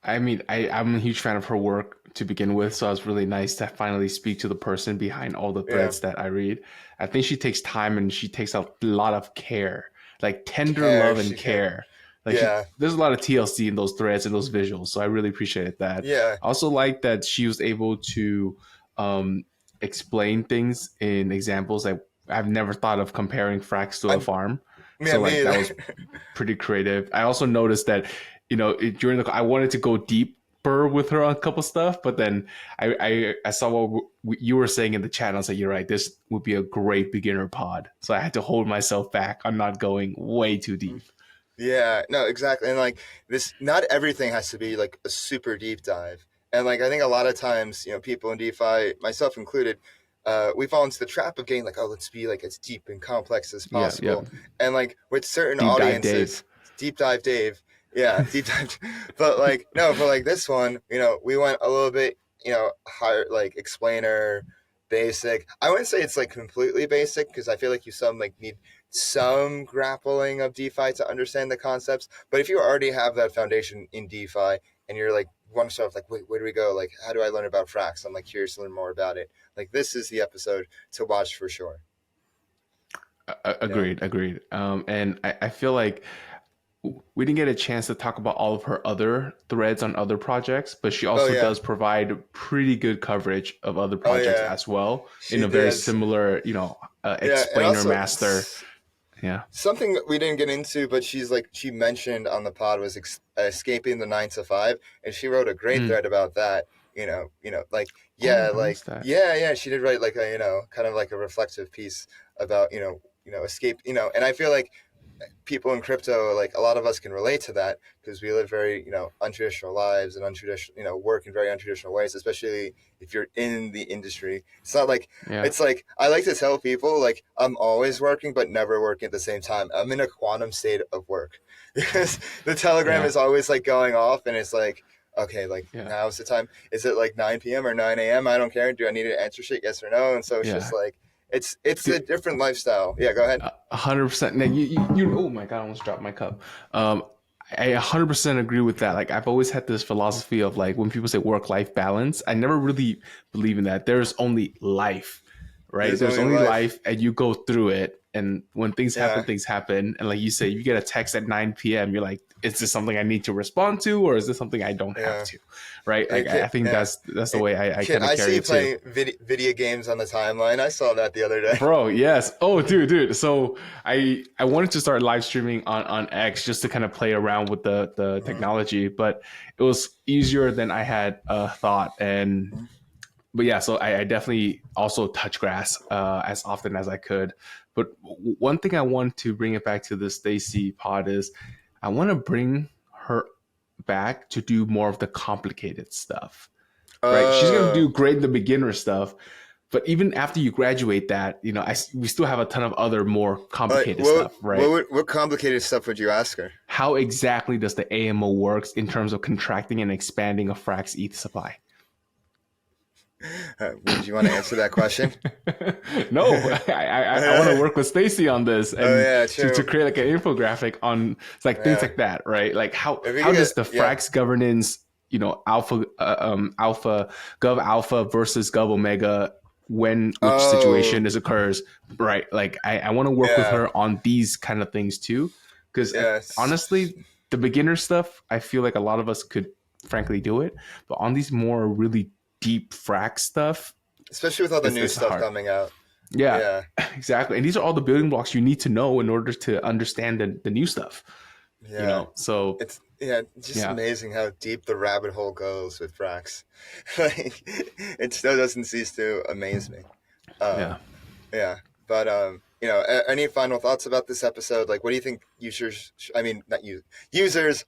I mean, I'm a huge fan of her work to begin with, so it was really nice to finally speak to the person behind all the threads that I read. I think she takes time and she takes a lot of care, like tender love and care. Like there's a lot of TLC in those threads and those visuals, so I really appreciated that. Yeah. I also like that she was able to explain things in examples that I've never thought of, comparing Frax to a farm. Yeah, so like that was pretty creative. I also noticed that during I wanted to go deeper with her on a couple stuff, but then I saw what you were saying in the chat, and I was like, you're right, this would be a great beginner pod. So I had to hold myself back on not going way too deep. Yeah, no, exactly. And like this, not everything has to be like a super deep dive. And like I think a lot of times, people in DeFi, myself included, we fall into the trap of getting like, oh, let's be like as deep and complex as possible. And like with certain audiences, deep dive Dave. Yeah, deep dive. But like this one, we went a little bit, higher, like explainer, basic. I wouldn't say it's like completely basic, because I feel like you need some grappling of DeFi to understand the concepts. But if you already have that foundation in DeFi and you're like want to start like, wait, where do we go? Like, how do I learn about Frax? I'm like curious to learn more about it. Like, this is the episode to watch for sure. Agreed. And I feel like we didn't get a chance to talk about all of her other threads on other projects, but she also does provide pretty good coverage of other projects as well, in a very similar, explainer master. Yeah. Something we didn't get into, but she mentioned on the pod was escaping the 9 to 5, and she wrote a great thread about that. She did write like a kind of like a reflective piece about escape, and I feel like people in crypto, like a lot of us can relate to that because we live very, untraditional lives and untraditional, work in very untraditional ways, especially if you're in the industry. It's not like, Yeah. it's like, I like to tell people, like, I'm always working, but never working at the same time. I'm in a quantum state of work because the Telegram is always like going off and it's like, okay, like now's the time. Is it like 9 p.m. or 9 a.m.? I don't care. Do I need to answer shit? Yes or no? And so it's just like, it's a different lifestyle. Yeah, go ahead. 100%. Now you oh my God, I almost dropped my cup. I 100% agree with that. Like I've always had this philosophy of like when people say work-life balance, I never really believe in that. There's only life, right? There's only life and you go through it. And when things happen, things happen. And like you say, you get a text at 9 p.m. You're like, is this something I need to respond to, or is this something I don't have to? Right? Like I think that's the way I kind of carry it too. I see you playing video games on the timeline. I saw that the other day. Bro, yes. Oh, dude. So I wanted to start live streaming on X just to kind of play around with the technology, but it was easier than I had thought. But yeah, so I definitely also touch grass as often as I could. But one thing I want to bring it back to the Stacy pod is I want to bring her back to do more of the complicated stuff. Right? She's going to do great in the beginner stuff. But even after you graduate that, we still have a ton of other more complicated stuff, right? What complicated stuff would you ask her? How exactly does the AMO works in terms of contracting and expanding a frxETH supply? Would you want to answer that question? No, I want to work with Stacy on this and to create like an infographic on things like that, right? Like how does the Frax governance, alpha gov alpha versus gov omega, when which situation this occurs, right? Like I want to work with her on these kind of things too, because honestly, the beginner stuff, I feel like a lot of us could frankly do it, but on these more really deep frac stuff, especially with all the new stuff coming out. Yeah, exactly. And these are all the building blocks you need to know in order to understand the new stuff. So it's just amazing how deep the rabbit hole goes with fracs. Like it still doesn't cease to amaze me. But any final thoughts about this episode? Like, what do you think users? Users,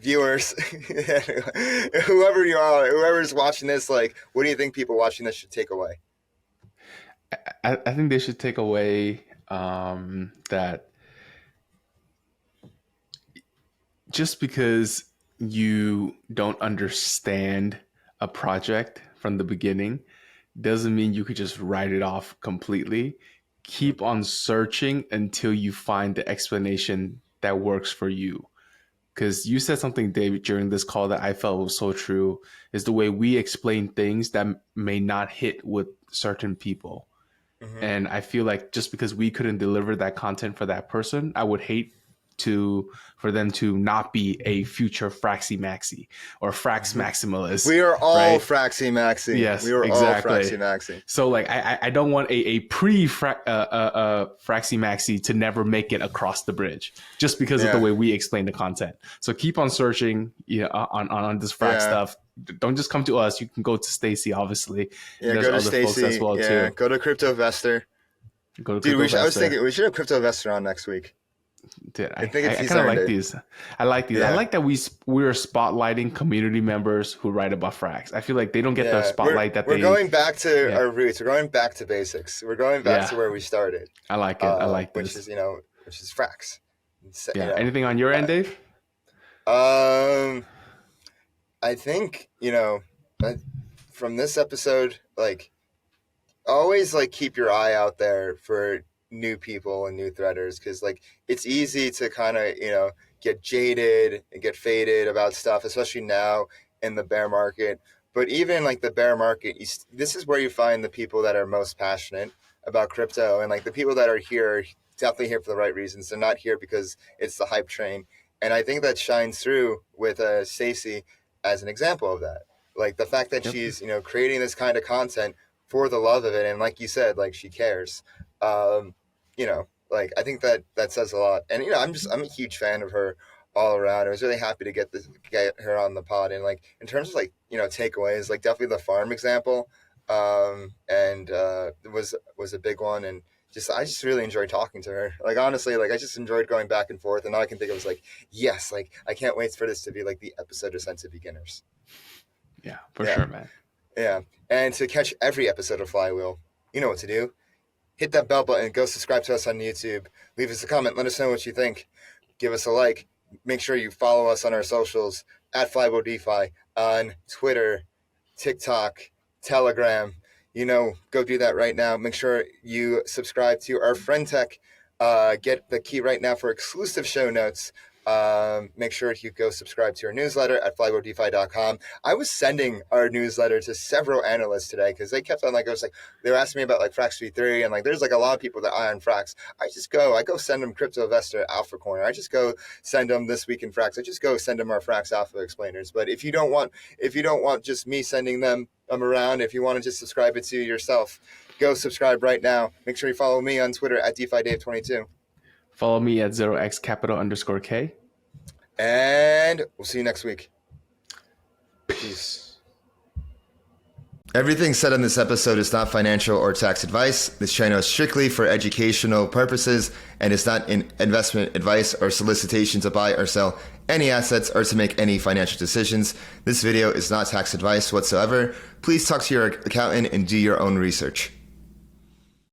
viewers, whoever you are, whoever's watching this, like, what do you think people watching this should take away? I think they should take away that just because you don't understand a project from the beginning doesn't mean you could just write it off completely. Keep on searching until you find the explanation that works for you. Because you said something, David, during this call that I felt was so true, is the way we explain things that may not hit with certain people. And I feel like just because we couldn't deliver that content for that person, I would hate for them to not be a future Fraxy Maxi or Frax Maximalist. We are all Fraxy Maxi. Yes, we are exactly. all Fraxy Maxi. So like I don't want a Fraxy Maxi to never make it across the bridge just because of the way we explain the content. So keep on searching on this Frax stuff. Don't just come to us. You can go to Stacy, obviously. Yeah, go to Stacy as well too. Go to CryptoVestor. Dude, I was thinking we should have CryptoVestor on next week. Dude, I kind of like these. I like these. I like that we're spotlighting community members who write about Frax. I feel like they don't get the spotlight we're going back to our roots. We're going back to basics. We're going back to where we started. I like it. I like this. Which is Frax. Anything on your end, Dave? I think, from this episode, like, always, like, keep your eye out there for new people and new threaders, because, like, it's easy to kind of, get jaded and get faded about stuff, especially now in the bear market. But even, like, the bear market, this is where you find the people that are most passionate about crypto, and, like, the people that are here are definitely here for the right reasons. They're not here because it's the hype train. And I think that shines through with Stacy as an example of that. Like the fact that she's, creating this kind of content for the love of it. And like you said, like she cares, like I think that says a lot. And, I'm a huge fan of her all around. I was really happy to get her on the pod. And like, in terms of like, takeaways, like definitely the farm example, was a big one. And I just really enjoyed talking to her. Like, honestly, like, I just enjoyed going back and forth. And all I can think of was like, yes, like, I can't wait for this to be like the episode of Sense of Beginners. Yeah, for sure, man. Yeah. And to catch every episode of Flywheel, you know what to do. Hit that bell button. Go subscribe to us on YouTube. Leave us a comment. Let us know what you think. Give us a like. Make sure you follow us on our socials at Flywheel DeFi on Twitter, TikTok, Telegram. Go do that right now. Make sure you subscribe to our Friend.tech. Get the key right now for exclusive show notes. Make sure you go subscribe to our newsletter at flywheeldefi.com. I was sending our newsletter to several analysts today because they kept on they were asking me about like FraxETH and like there's like a lot of people that eye on Frax. I go send them Crypto Investor Alpha Corner. I just go send them This Week in Frax. I just go send them our Frax Alpha explainers. But if you don't want just me sending them around, if you want to just subscribe it to yourself, go subscribe right now. Make sure you follow me on Twitter at DeFiDave22. Follow me at 0xcapital_K. And we'll see you next week. Peace. Everything said on this episode is not financial or tax advice. This channel is strictly for educational purposes and is not an investment advice or solicitation to buy or sell any assets or to make any financial decisions. This video is not tax advice whatsoever. Please talk to your accountant and do your own research.